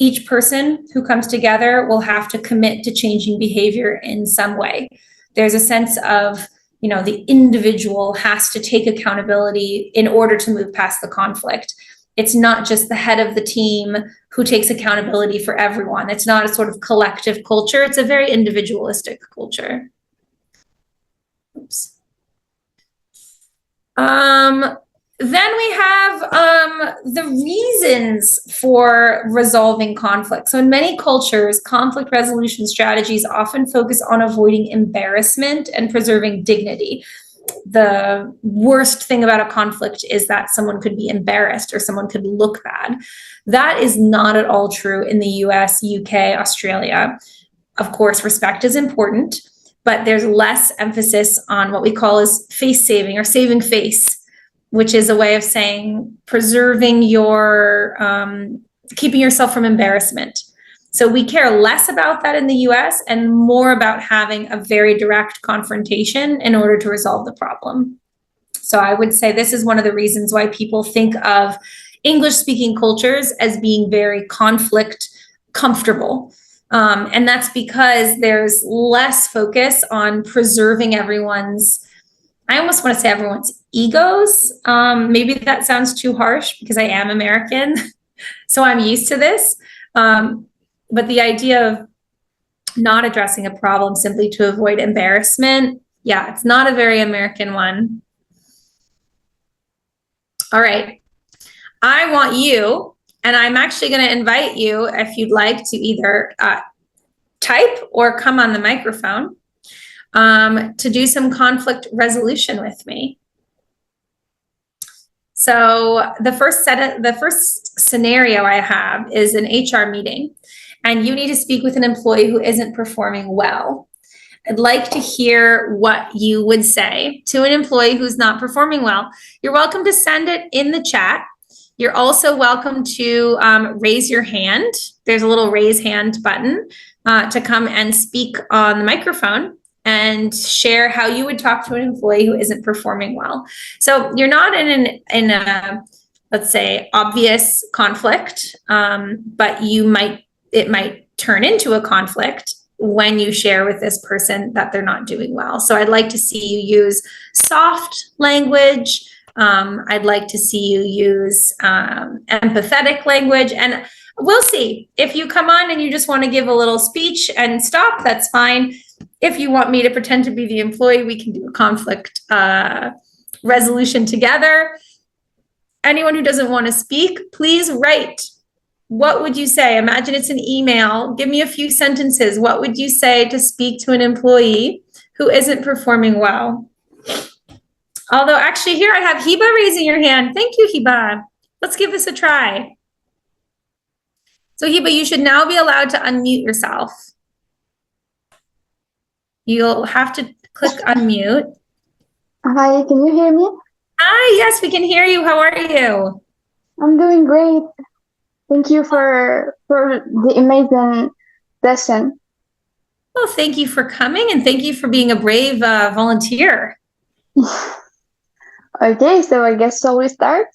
each person who comes together will have to commit to changing behavior in some way. There's a sense of, you know, the individual has to take accountability in order to move past the conflict. It's not just the head of the team who takes accountability for everyone. It's not a sort of collective culture. It's a very individualistic culture. Oops. Then we have the reasons for resolving conflict. So in many cultures, conflict resolution strategies often focus on avoiding embarrassment and preserving dignity. The worst thing about a conflict is that someone could be embarrassed or someone could look bad. That is not at all true in the US, UK, Australia. Of course, respect is important, but there's less emphasis on what we call as face saving or saving face, which is a way of saying preserving your, keeping yourself from embarrassment. So we care less about that in the US and more about having a very direct confrontation in order to resolve the problem. So I would say this is one of the reasons why people think of English speaking cultures as being very conflict comfortable. And that's because there's less focus on preserving everyone's, I almost want to say everyone's egos. Maybe that sounds too harsh because I am American, so I'm used to this. But the idea of not addressing a problem simply to avoid embarrassment, yeah, it's not a very American one. All right. I want you, and I'm actually going to invite you, if you'd like, to either type or come on the microphone to do some conflict resolution with me. So the first scenario I have is an HR meeting, and you need to speak with an employee who isn't performing well. I'd like to hear what you would say to an employee who's not performing well. You're welcome to send it in the chat. You're also welcome to raise your hand. There's a little raise hand button to come and speak on the microphone and share how you would talk to an employee who isn't performing well. So you're not in a, let's say, obvious conflict, but it might turn into a conflict when you share with this person that they're not doing well. So I'd like to see you use soft language. I'd like to see you use empathetic language, and we'll see. If you come on and you just want to give a little speech and stop, that's fine. If you want me to pretend to be the employee, we can do a conflict resolution together. Anyone who doesn't want to speak, please write. What would you say? Imagine it's an email. Give me a few sentences. What would you say to speak to an employee who isn't performing well? Although actually here I have Hiba raising your hand. Thank you, Hiba. Let's give this a try. So Hiba, you should now be allowed to unmute yourself. You'll have to click unmute. Hi, can you hear me? Hi, yes, we can hear you. How are you? I'm doing great. Thank you for the amazing session. Well, thank you for coming and thank you for being a brave volunteer. Okay, so I guess shall we start?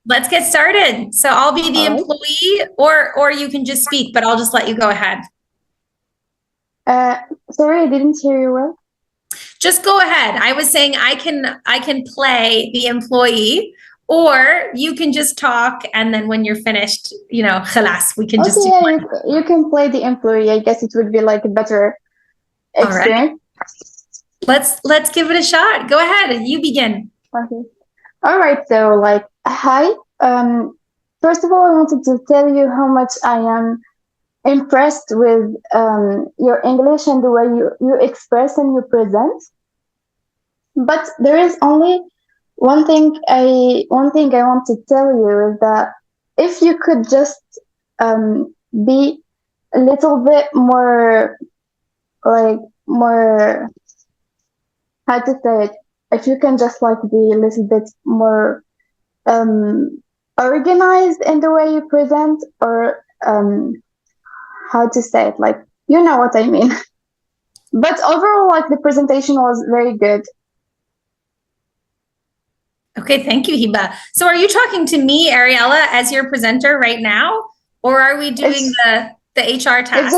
Let's get started. So I'll be the employee, or you can just speak, but I'll just let you go ahead. Sorry, I didn't hear you well. Just go ahead. I was saying I can play the employee, or you can just talk, and then when you're finished, khalas, we can just do yeah, you can play the employee. I guess it would be like a better experience. All right. Let's give it a shot. Go ahead. You begin. Okay. All right. So hi. First of all, I wanted to tell you how much I am impressed with your English and the way you express and you present. But there is only one thing I want to tell you is that if you could just be a little bit more how to say it, if you can just be a little bit more organized in the way you present, or how to say it, you know what I mean. But overall, the presentation was very good. Okay, thank you, Hiba. So are you talking to me, Ariella, as your presenter right now? Or are we doing the HR task?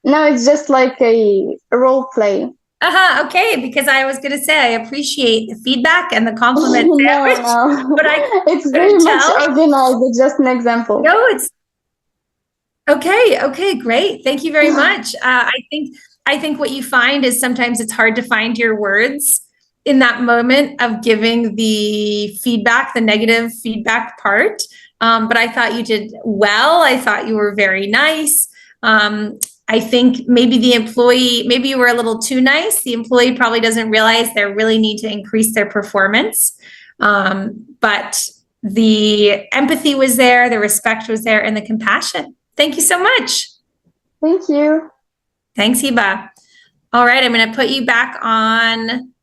It's just like a role play. Okay, because I was going to say, I appreciate the feedback and the compliment sandwich. No. But it's very much organized. It's just an example. No, it's okay, great. Thank you very much. I think what you find is sometimes it's hard to find your words in that moment of giving the feedback, the negative feedback part. But I thought you did well. I thought you were very nice. I think maybe maybe you were a little too nice. The employee probably doesn't realize they really need to increase their performance. But the empathy was there, the respect was there, and the compassion. Thank you so much. Thank you. Thanks, Hiba. All right, I'm going to put you back on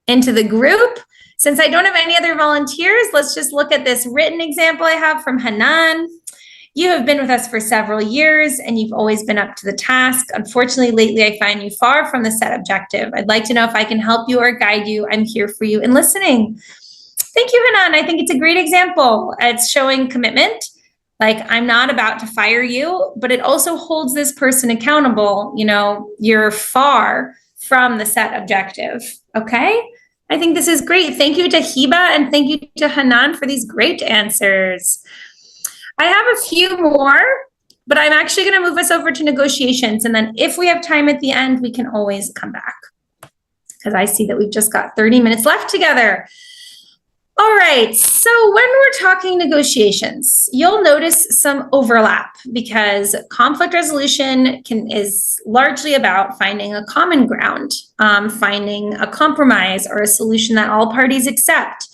into the group. Since I don't have any other volunteers, let's just look at this written example I have from Hanan. You have been with us for several years and you've always been up to the task. Unfortunately, lately I find you far from the set objective. I'd like to know if I can help you or guide you. I'm here for you and listening. Thank you, Hanan. I think it's a great example. It's showing commitment. Like, I'm not about to fire you, but it also holds this person accountable. You know, you're far from the set objective. Okay. I think this is great. Thank you to Hiba and thank you to Hanan for these great answers. I have a few more, but I'm actually going to move us over to negotiations. And then if we have time at the end, we can always come back because I see that we've just got 30 minutes left together. All right, so when we're talking negotiations, you'll notice some overlap because conflict resolution is largely about finding a common ground, finding a compromise or a solution that all parties accept.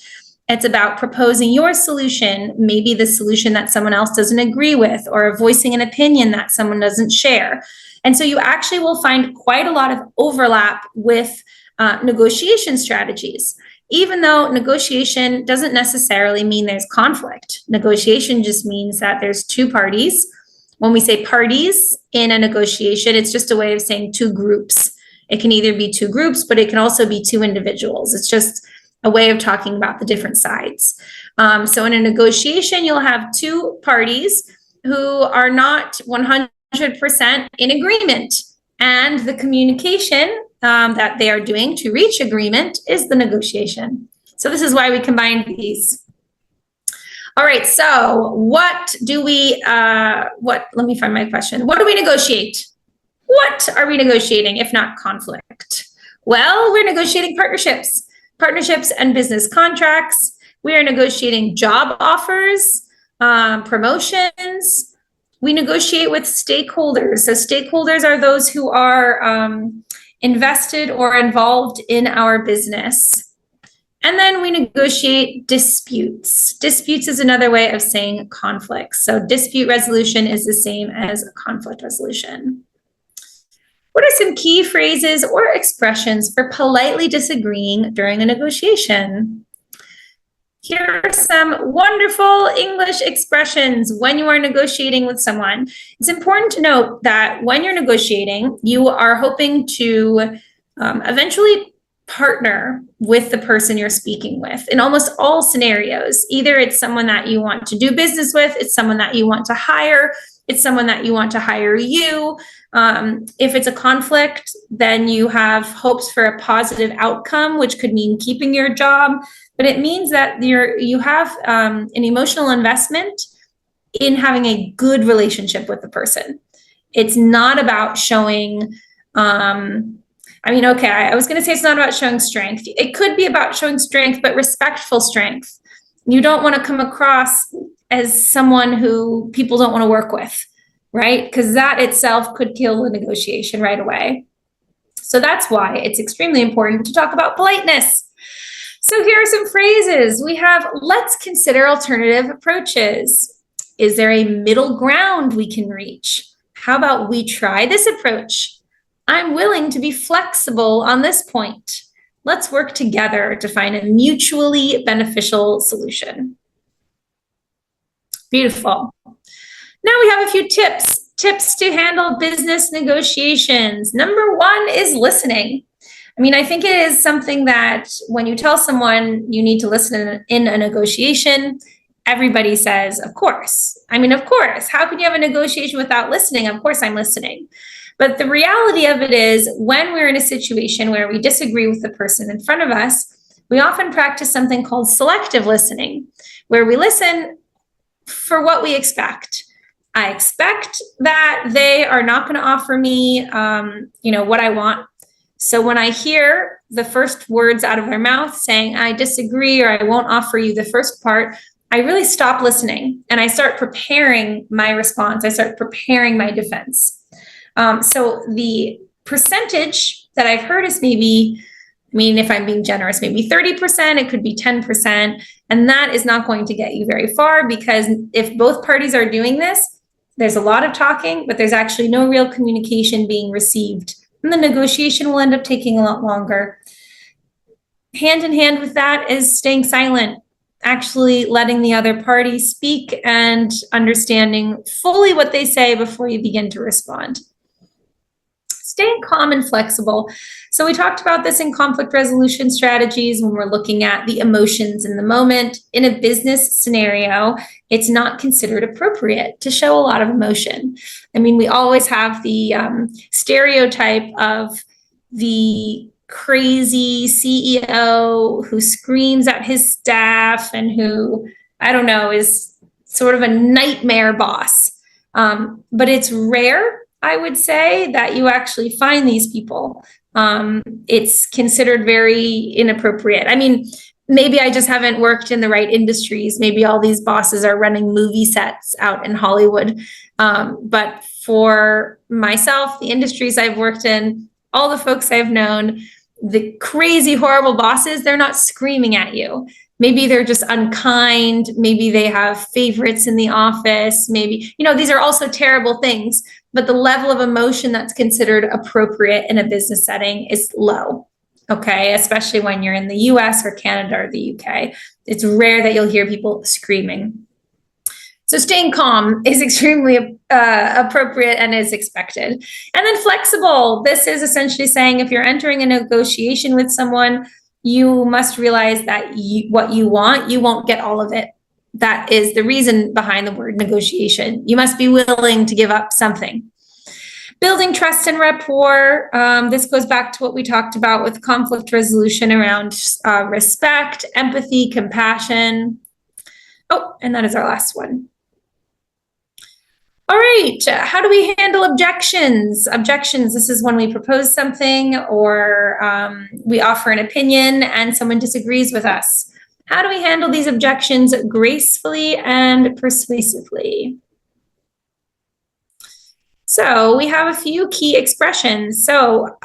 It's about proposing your solution, maybe the solution that someone else doesn't agree with, or voicing an opinion that someone doesn't share. And so you actually will find quite a lot of overlap with negotiation strategies. Even though negotiation doesn't necessarily mean there's conflict. Negotiation just means that there's two parties. When we say parties in a negotiation, it's just a way of saying two groups. It can either be two groups, but it can also be two individuals. It's just a way of talking about the different sides. So in a negotiation, you'll have two parties who are not 100% in agreement. And the communication that they are doing to reach agreement is the negotiation. So this is why we combined these. All right, so let me find my question. What do we negotiate? What are we negotiating if not conflict? Well, we're negotiating partnerships and business contracts. We are negotiating job offers, promotions. We negotiate with stakeholders. So stakeholders are those who are invested or involved in our business. And then we negotiate disputes. Disputes is another way of saying conflicts. So dispute resolution is the same as conflict resolution. What are some key phrases or expressions for politely disagreeing during a negotiation? Here are some wonderful English expressions when you are negotiating with someone. It's important to note that when you're negotiating, you are hoping to eventually partner with the person you're speaking with in almost all scenarios. Either it's someone that you want to do business with, it's someone that you want to hire, it's someone that you want to hire you. If it's a conflict, then you have hopes for a positive outcome, which could mean keeping your job. But it means that you have an emotional investment in having a good relationship with the person. It's not about showing, I was going to say it's not about showing strength. It could be about showing strength, but respectful strength. You don't want to come across as someone who people don't want to work with, right? Because that itself could kill the negotiation right away. So that's why it's extremely important to talk about politeness. So here are some phrases. We have, let's consider alternative approaches. Is there a middle ground we can reach? How about we try this approach? I'm willing to be flexible on this point. Let's work together to find a mutually beneficial solution. Beautiful. Now we have a few tips to handle business negotiations. Number one is listening. I think it is something that when you tell someone you need to listen in a negotiation, everybody says, of course. Of course. How can you have a negotiation without listening? Of course, I'm listening. But the reality of it is when we're in a situation where we disagree with the person in front of us, we often practice something called selective listening, where we listen for what we expect. I expect that they are not going to offer me, what I want. So when I hear the first words out of their mouth saying, I disagree, or I won't offer you the first part, I really stop listening and I start preparing my response. I start preparing my defense. So the percentage that I've heard is maybe, I mean, if I'm being generous, maybe 30%, it could be 10%. And that is not going to get you very far, because if both parties are doing this, there's a lot of talking, but there's actually no real communication being received. And the negotiation will end up taking a lot longer. Hand in hand with that is staying silent, actually letting the other party speak and understanding fully what they say before you begin to respond. Staying calm and flexible. So we talked about this in conflict resolution strategies when we're looking at the emotions in the moment. In a business scenario, it's not considered appropriate to show a lot of emotion. I mean, we always have the stereotype of the crazy CEO who screams at his staff and who, I don't know, is sort of a nightmare boss. But it's rare, I would say, that you actually find these people. It's considered very inappropriate. I mean, maybe I just haven't worked in the right industries. Maybe all these bosses are running movie sets out in Hollywood. But for myself, the industries I've worked in, all the folks I've known, the crazy, horrible bosses, they're not screaming at you. Maybe they're just unkind. Maybe they have favorites in the office. Maybe, these are also terrible things, but the level of emotion that's considered appropriate in a business setting is low. Okay. Especially when you're in the US or Canada or the UK. It's rare that you'll hear people screaming. So staying calm is extremely appropriate and is expected. And then flexible. This is essentially saying if you're entering a negotiation with someone, you must realize that what you want, you won't get all of it. That is the reason behind the word negotiation. You must be willing to give up something. Building trust and rapport. This goes back to what we talked about with conflict resolution around respect, empathy, compassion. Oh, and that is our last one. All right, how do we handle objections? Objections, this is when we propose something or we offer an opinion and someone disagrees with us. How do we handle these objections gracefully and persuasively? So we have a few key expressions. So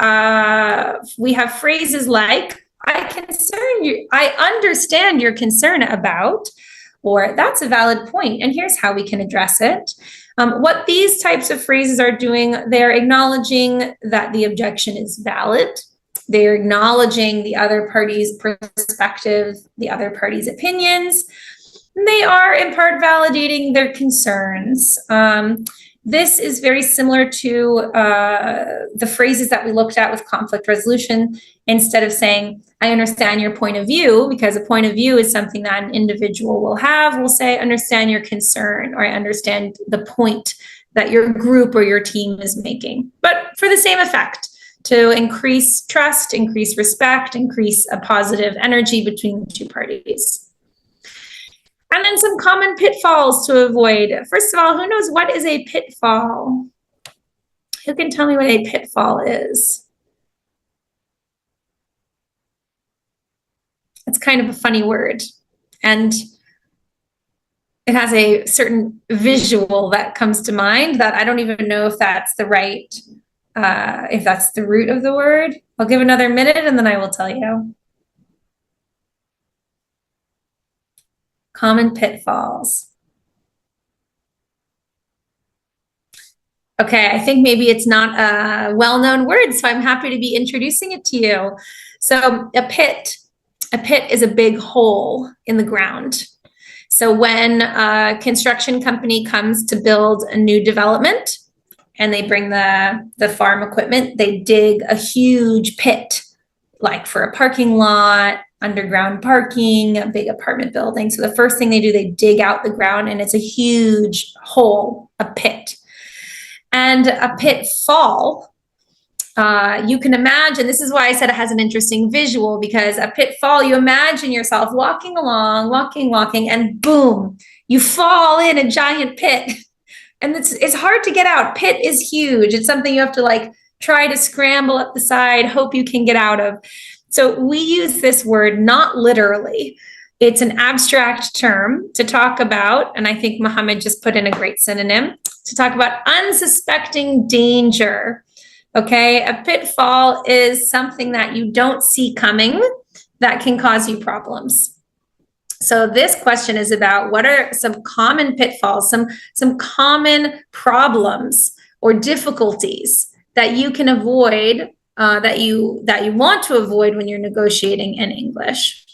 we have phrases like, I understand your concern about, or that's a valid point, and here's how we can address it. What these types of phrases are doing, they're acknowledging that the objection is valid. They're acknowledging the other party's perspective, the other party's opinions. They are in part validating their concerns. This is very similar to the phrases that we looked at with conflict resolution. Instead of saying, I understand your point of view, because a point of view is something that an individual will have, we'll say, I understand your concern, or I understand the point that your group or your team is making. But for the same effect, to increase trust, increase respect, increase a positive energy between the two parties. And then some common pitfalls to avoid. First of all, who knows what is a pitfall? Who can tell me what a pitfall is? It's kind of a funny word, and it has a certain visual that comes to mind that I don't even know if that's the right, if that's the root of the word. I'll give another minute and then I will tell you. Common pitfalls. Okay, I think maybe it's not a well-known word, so I'm happy to be introducing it to you. So a pit is a big hole in the ground. So when a construction company comes to build a new development and they bring the farm equipment, they dig a huge pit, like for a parking lot, underground parking, a big apartment building. So the first thing they do, they dig out the ground, and it's a huge hole, a pit. And a pitfall, you can imagine, this is why I said it has an interesting visual, because a pitfall, you imagine yourself walking along, walking, and boom, you fall in a giant pit. And it's hard to get out. Pit is huge. It's something you have to like try to scramble up the side, hope you can get out of. So we use this word not literally. It's an abstract term to talk about, and I think Mohammed just put in a great synonym, to talk about unsuspecting danger. Okay, a pitfall is something that you don't see coming that can cause you problems. So this question is about what are some common pitfalls, some common problems or difficulties that you can avoid, that you want to avoid when you're negotiating in English.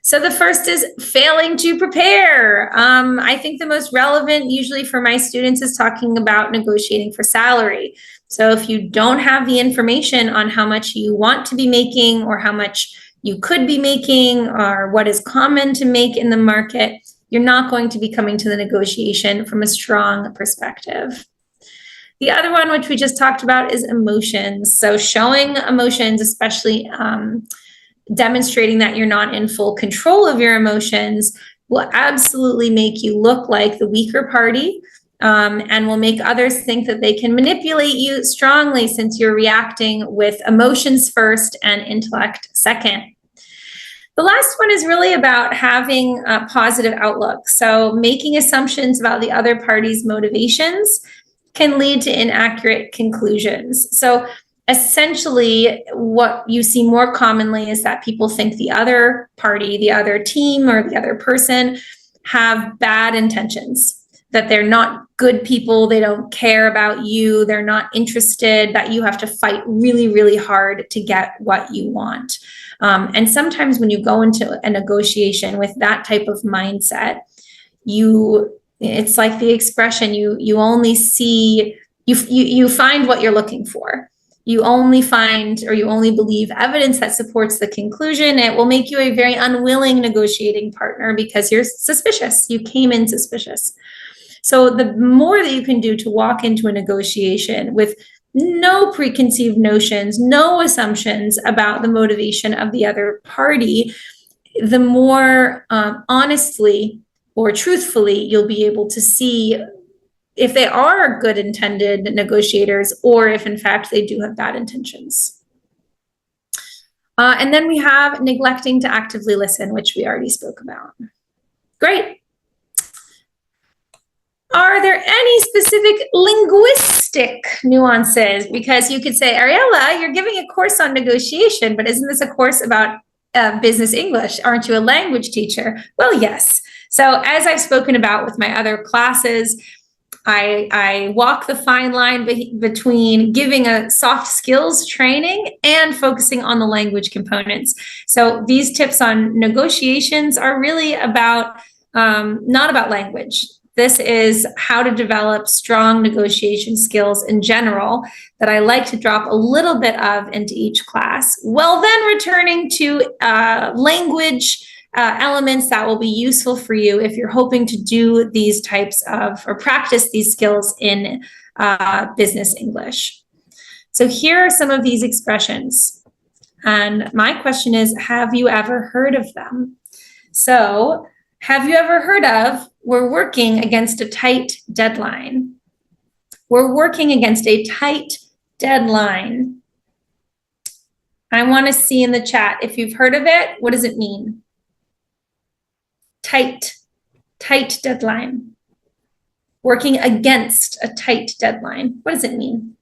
So the first is failing to prepare. I think the most relevant usually for my students is talking about negotiating for salary. So if you don't have the information on how much you want to be making or how much you could be making or what is common to make in the market, you're not going to be coming to the negotiation from a strong perspective. The other one, which we just talked about, is emotions. So showing emotions, especially demonstrating that you're not in full control of your emotions, will absolutely make you look like the weaker party, and will make others think that they can manipulate you strongly since you're reacting with emotions first and intellect second. The last one is really about having a positive outlook. So making assumptions about the other party's motivations can lead to inaccurate conclusions. So essentially, what you see more commonly is that people think the other party, the other team, or the other person have bad intentions, that they're not good people, they don't care about you, they're not interested, that you have to fight really, really hard to get what you want. And sometimes when you go into a negotiation with that type of mindset, it's like the expression, you only see, you find what you're looking for. You only find, or you only believe evidence that supports the conclusion. It will make you a very unwilling negotiating partner because you're suspicious. You came in suspicious. So the more that you can do to walk into a negotiation with no preconceived notions, no assumptions about the motivation of the other party, the more honestly or truthfully you'll be able to see if they are good intended negotiators or if in fact they do have bad intentions. And then we have neglecting to actively listen, which we already spoke about. Great. Are there any specific linguistic nuances? Because you could say, Ariella, you're giving a course on negotiation, but isn't this a course about business English? Aren't you a language teacher? Well, yes. So as I've spoken about with my other classes, I walk the fine line between giving a soft skills training and focusing on the language components. So these tips on negotiations are really about, not about language. This is how to develop strong negotiation skills in general that I like to drop a little bit of into each class, while then returning to language elements that will be useful for you if you're hoping to do these types of, or practice these skills in business English. So here are some of these expressions. And my question is, have you ever heard of them? So have you ever heard of, we're working against a tight deadline? We're working against a tight deadline. I want to see in the chat if you've heard of it. What does it mean? Tight deadline. Working against a tight deadline. What does it mean?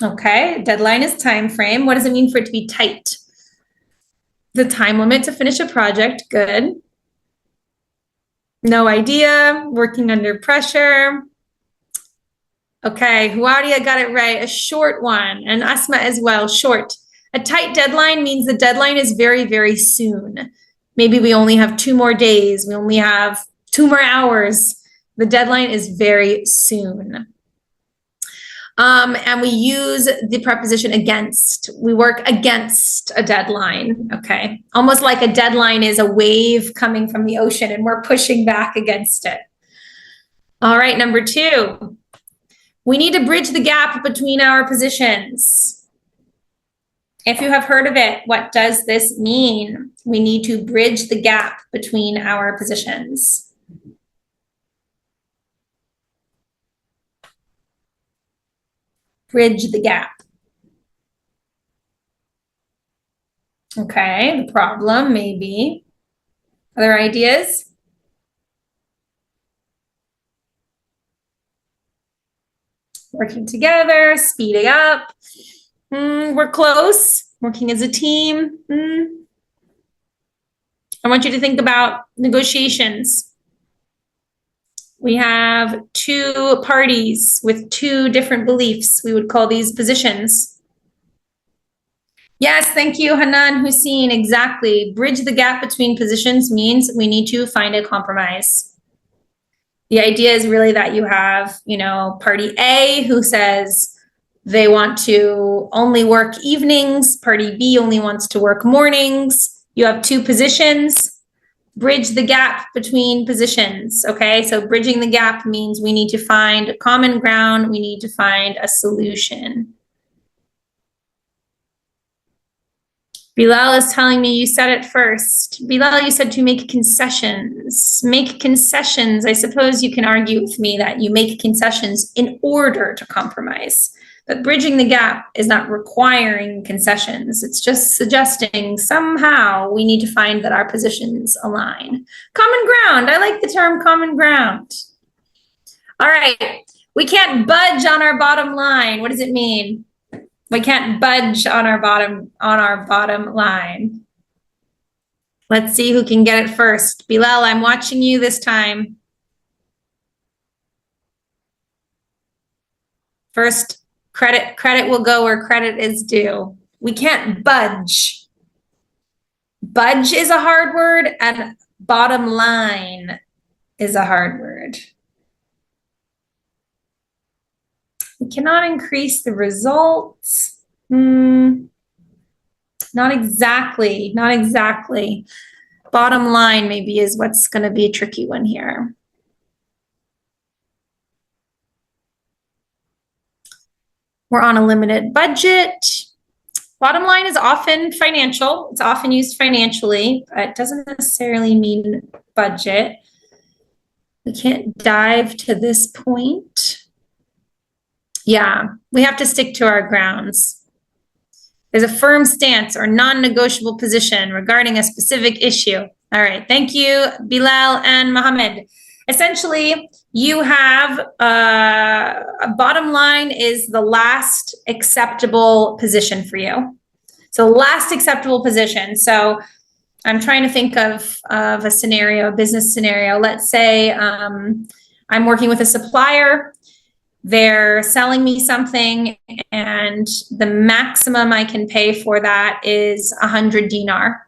Okay, deadline is time frame. What does it mean for it to be tight? The time limit to finish a project. Good. No idea. Working under pressure. Okay, Huadia got it right. A short one, and Asma as well. Short. A tight deadline means the deadline is very, very soon. Maybe we only have 2 more days. We only have 2 more hours. The deadline is very soon. And we use the preposition against. We work against a deadline, okay? Almost like a deadline is a wave coming from the ocean and we're pushing back against it. All right, number 2. We need to bridge the gap between our positions. If you have heard of it, what does this mean? We need to bridge the gap between our positions. Bridge the gap. Okay, the problem maybe. Other ideas? Working together, speeding up. We're close, working as a team. I want you to think about negotiations. We have two parties with two different beliefs. We would call these positions. Yes, thank you, Hanan Hussein. Exactly. Bridge the gap between positions means we need to find a compromise. The idea is really that you have, party A who says they want to only work evenings. Party B only wants to work mornings. You have two positions. Bridge the gap between positions, okay? So bridging the gap means we need to find common ground. We need to find a solution. Bilal is telling me you said it first. Bilal, you said to make concessions. Make concessions. I suppose you can argue with me that you make concessions in order to compromise. But bridging the gap is not requiring concessions. It's just suggesting somehow we need to find that our positions align. Common ground. I like the term common ground. All right. We can't budge on our bottom line. What does it mean? We can't budge on our bottom line. Let's see who can get it first. Bilal, I'm watching you this time. First, credit will go where credit is due. We can't budge. Budge is a hard word, and bottom line is a hard word. We cannot increase the results. Not exactly. Bottom line maybe is what's going to be a tricky one here. We're on a limited budget. Bottom line is often financial. It's often used financially, but it doesn't necessarily mean budget. We can't dive to this point. Yeah, we have to stick to our grounds. There's a firm stance or non-negotiable position regarding a specific issue. All right, thank you, Bilal and Mohammed. Essentially, you have a bottom line is the last acceptable position for you. So last acceptable position. So I'm trying to think of a scenario, a business scenario. Let's say I'm working with a supplier. They're selling me something and the maximum I can pay for that is 100 dinar.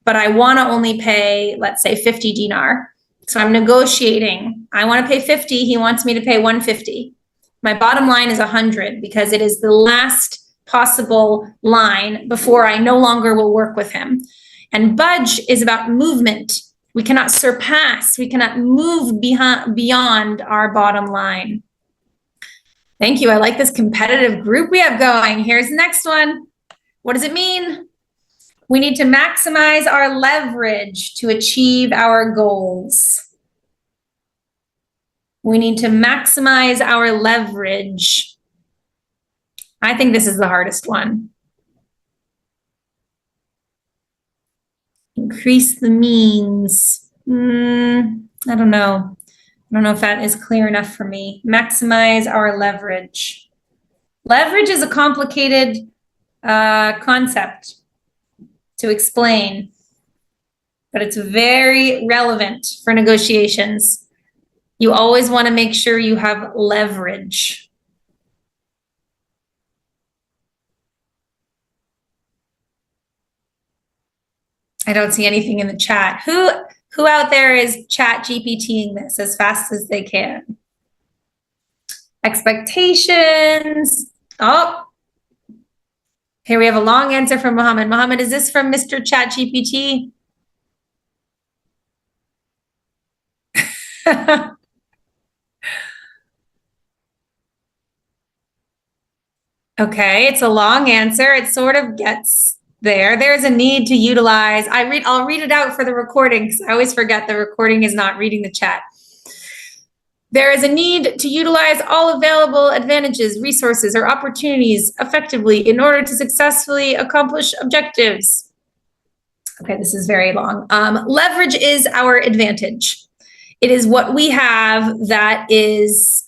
But I want to only pay, let's say 50 dinar. So I'm negotiating. I want to pay 50. He wants me to pay 150. My bottom line is 100 because it is the last possible line before I no longer will work with him. And budge is about movement. We cannot surpass. We cannot move beyond our bottom line. Thank you. I like this competitive group we have going. Here's the next one. What does it mean? We need to maximize our leverage to achieve our goals. We need to maximize our leverage. I think this is the hardest one. Increase the means. I don't know. I don't know if that is clear enough for me. Maximize our leverage. Leverage is a complicated concept to explain, but it's very relevant for negotiations. You always want to make sure you have leverage. I don't see anything in the chat. Who out there is chat GPTing this as fast as they can? Expectations. Oh, here we have a long answer from Mohammed. Mohammed, is this from Mr. Chat GPT? Okay, it's a long answer. It sort of gets there. There's a need to utilize. I'll read it out for the recording because I always forget the recording is not reading the chat. There is a need to utilize all available advantages, resources, or opportunities effectively in order to successfully accomplish objectives. Okay, this is very long. Leverage is our advantage. It is what we have that is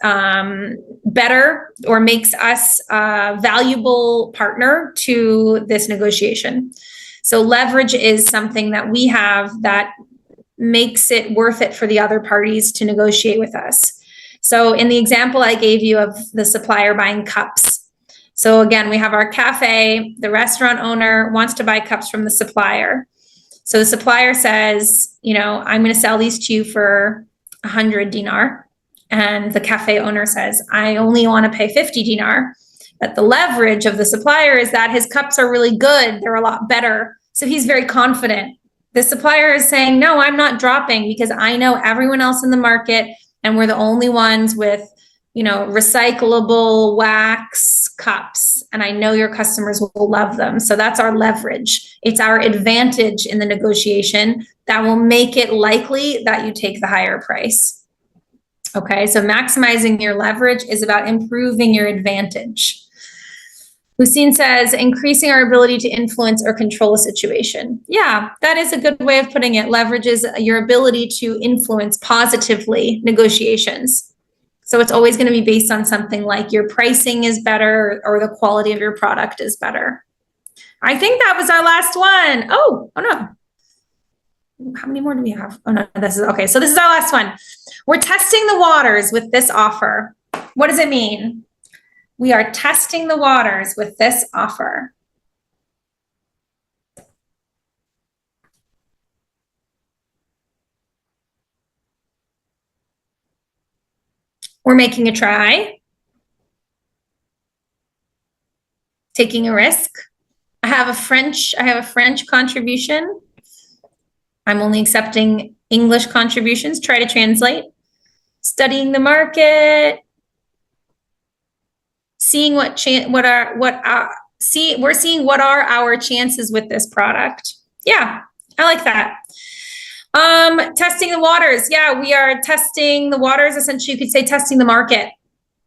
better or makes us a valuable partner to this negotiation. So leverage is something that we have that makes it worth it for the other parties to negotiate with us. So in the example I gave you of the supplier buying cups. So again, we have our cafe, the restaurant owner wants to buy cups from the supplier. So the supplier says, you know, I'm going to sell these to you for 100 dinar. And the cafe owner says, I only want to pay 50 dinar. But the leverage of the supplier is that his cups are really good. They're a lot better. So he's very confident. The supplier is saying, no, I'm not dropping because I know everyone else in the market and we're the only ones with, you know, recyclable wax cups. And I know your customers will love them. So that's our leverage. It's our advantage in the negotiation that will make it likely that you take the higher price. Okay, so maximizing your leverage is about improving your advantage. Lucine says, increasing our ability to influence or control a situation. Yeah, that is a good way of putting it. Leverage is your ability to influence positively negotiations. So it's always going to be based on something like your pricing is better or the quality of your product is better. I think that was our last one. Oh no. How many more do we have? Oh no, this is okay. So this is our last one. We're testing the waters with this offer. What does it mean? We are testing the waters with this offer. We're making a try, taking a risk. I have a French contribution. I'm only accepting English contributions. Try to translate. Studying the market. Seeing we're seeing what are our chances with this product. Yeah, I like that. Testing the waters. Yeah, we are testing the waters. Essentially, you could say testing the market.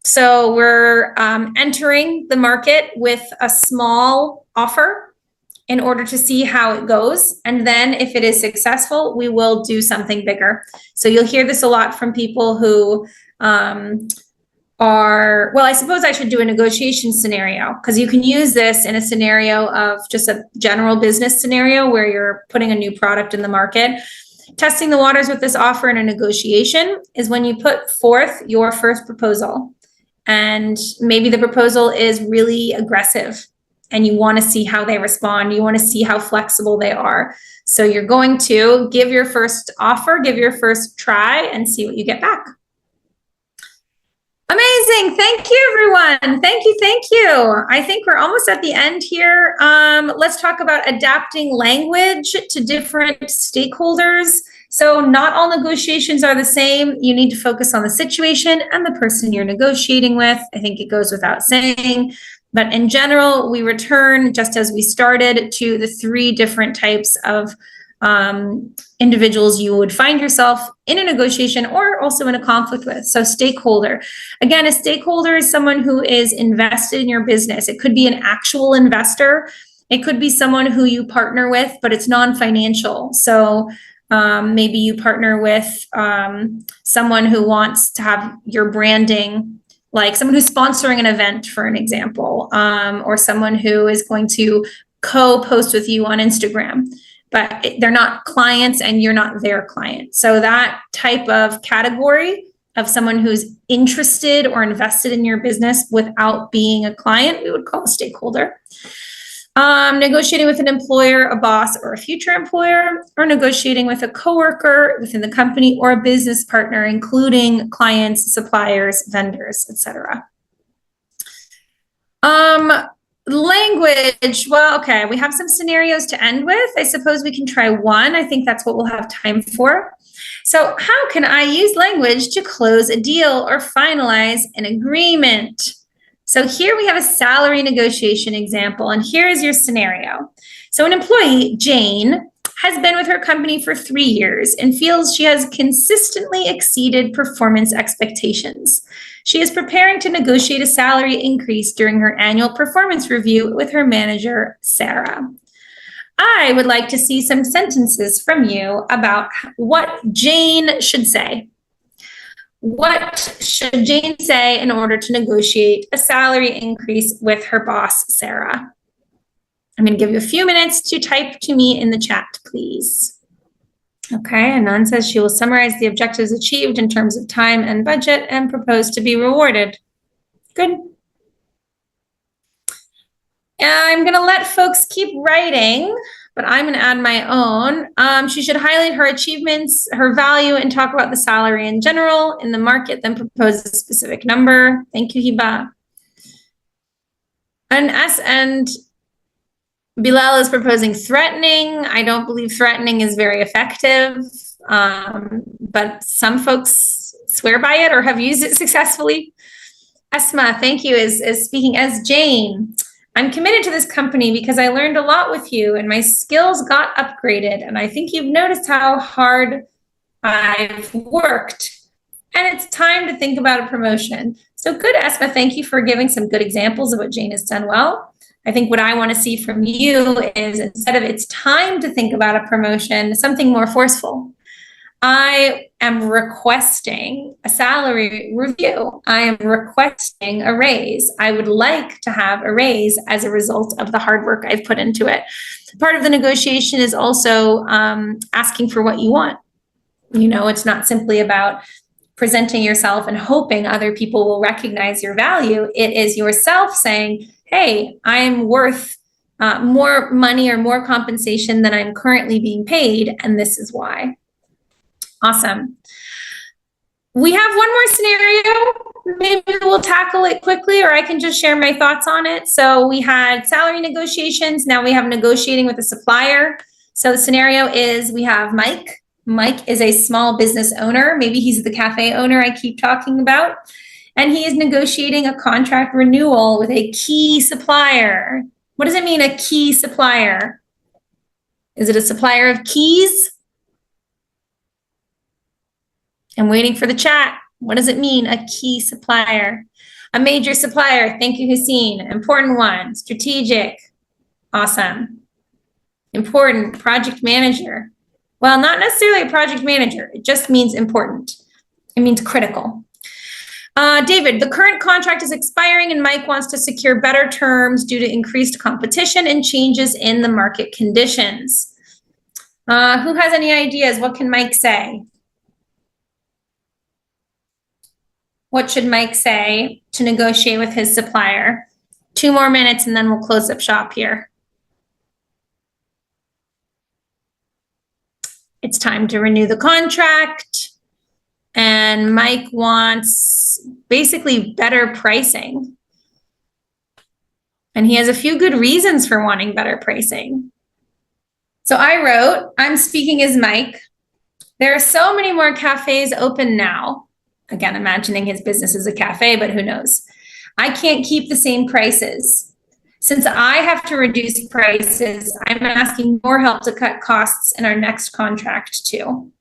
So we're entering the market with a small offer in order to see how it goes. And then if it is successful, we will do something bigger. So you'll hear this a lot from people who well, I suppose I should do a negotiation scenario because you can use this in a scenario of just a general business scenario where you're putting a new product in the market. Testing the waters with this offer in a negotiation is when you put forth your first proposal. And maybe the proposal is really aggressive and you want to see how they respond. You want to see how flexible they are. So you're going to give your first offer, give your first try and see what you get back. Amazing. Thank you, everyone. Thank you. Thank you. I think we're almost at the end here. Let's talk about adapting language to different stakeholders. So not all negotiations are the same. You need to focus on the situation and the person you're negotiating with. I think it goes without saying. But in general, we return, just as we started, to the three different types of individuals you would find yourself in a negotiation or also in a conflict with. So stakeholder. Again, a stakeholder is someone who is invested in your business. It could be an actual investor. It could be someone who you partner with, but it's non-financial. So maybe you partner with someone who wants to have your branding, like someone who's sponsoring an event, for an example, or someone who is going to co-post with you on Instagram. But they're not clients and you're not their client. So that type of category of someone who's interested or invested in your business without being a client, we would call a stakeholder. Negotiating with an employer, a boss, or a future employer, or negotiating with a coworker within the company or a business partner, including clients, suppliers, vendors, etc. Language. Well, okay, we have some scenarios to end with. I suppose we can try one. I think that's what we'll have time for. So how can I use language to close a deal or finalize an agreement? So here we have a salary negotiation example, and here is your scenario. So an employee, Jane, has been with her company for 3 years and feels she has consistently exceeded performance expectations. She is preparing to negotiate a salary increase during her annual performance review with her manager, Sarah. I would like to see some sentences from you about what Jane should say. What should Jane say in order to negotiate a salary increase with her boss, Sarah? I'm going to give you a few minutes to type to me in the chat, please. Okay, Anand says she will summarize the objectives achieved in terms of time and budget and propose to be rewarded. Good. I'm going to let folks keep writing, but I'm going to add my own. She should highlight her achievements, her value, and talk about the salary in general in the market, then propose a specific number. Thank you, Hiba. And Bilal is proposing threatening. I don't believe threatening is very effective, but some folks swear by it or have used it successfully. Esma, thank you, is speaking as Jane. I'm committed to this company because I learned a lot with you and my skills got upgraded. And I think you've noticed how hard I've worked. And it's time to think about a promotion. So good, Esma. Thank you for giving some good examples of what Jane has done well. I think what I want to see from you is, instead of it's time to think about a promotion, something more forceful. I am requesting a salary review. I am requesting a raise. I would like to have a raise as a result of the hard work I've put into it. Part of the negotiation is also asking for what you want. You know, it's not simply about presenting yourself and hoping other people will recognize your value. It is yourself saying, hey, I'm worth more money or more compensation than I'm currently being paid, and this is why. Awesome. We have one more scenario. Maybe we'll tackle it quickly, or I can just share my thoughts on it. So we had salary negotiations. Now we have negotiating with a supplier. So the scenario is we have Mike. Mike is a small business owner. Maybe he's the cafe owner I keep talking about. And he is negotiating a contract renewal with a key supplier. What does it mean, a key supplier? Is it a supplier of keys? I'm waiting for the chat. What does it mean, a key supplier? A major supplier. Thank you, Hussein. Important one. Strategic. Awesome. Important. Project manager. Well, not necessarily a project manager. It just means important. It means critical. David, the current contract is expiring and Mike wants to secure better terms due to increased competition and changes in the market conditions. Who has any ideas? What can Mike say? What should Mike say to negotiate with his supplier? 2 more minutes and then we'll close up shop here. It's time to renew the contract. And Mike wants basically better pricing. And he has a few good reasons for wanting better pricing. So I wrote, I'm speaking as Mike. There are so many more cafes open now. Again, imagining his business as a cafe, but who knows? I can't keep the same prices. Since I have to reduce prices, I'm asking more help to cut costs in our next contract too.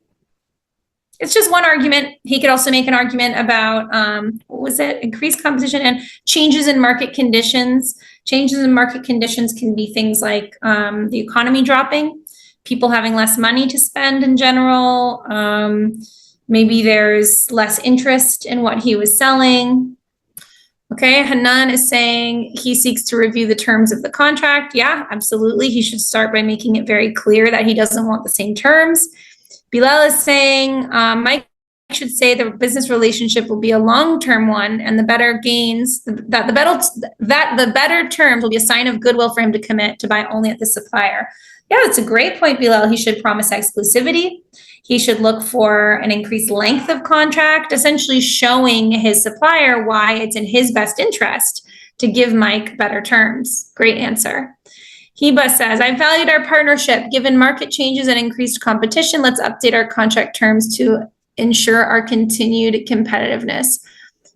It's just one argument. He could also make an argument about, what was it? Increased competition and changes in market conditions. Changes in market conditions can be things like the economy dropping, people having less money to spend in general. Maybe there's less interest in what he was selling. Okay, Hanan is saying he seeks to review the terms of the contract. Yeah, absolutely. He should start by making it very clear that he doesn't want the same terms. Bilal is saying Mike should say the business relationship will be a long-term one, and the better gains, that the better terms will be a sign of goodwill for him to commit to buy only at the supplier. Yeah, that's a great point, Bilal. He should promise exclusivity. He should look for an increased length of contract, essentially showing his supplier why it's in his best interest to give Mike better terms. Great answer. Hiba says, I valued our partnership. Given market changes and increased competition, let's update our contract terms to ensure our continued competitiveness.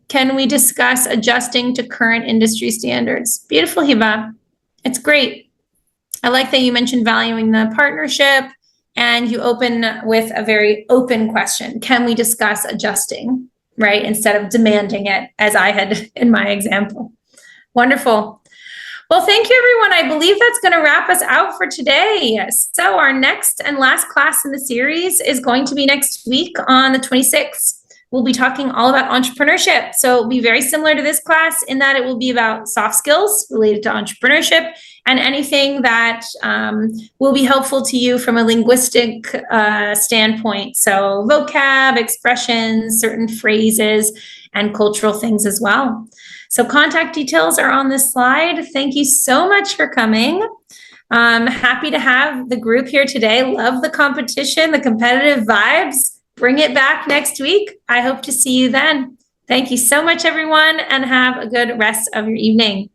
Can we discuss adjusting to current industry standards? Beautiful, Hiba. It's great. I like that you mentioned valuing the partnership. and you open with a very open question. Can we discuss adjusting, right? Instead of demanding it, as I had in my example. Wonderful. Well, thank you, everyone. I believe that's going to wrap us out for today. So our next and last class in the series is going to be next week on the 26th. We'll be talking all about entrepreneurship. So it'll be very similar to this class in that it will be about soft skills related to entrepreneurship and anything that will be helpful to you from a linguistic standpoint. So vocab, expressions, certain phrases, and cultural things as well. So contact details are on this slide. Thank you so much for coming. I'm happy to have the group here today. Love the competition, the competitive vibes. Bring it back next week. I hope to see you then. Thank you so much, everyone, and have a good rest of your evening.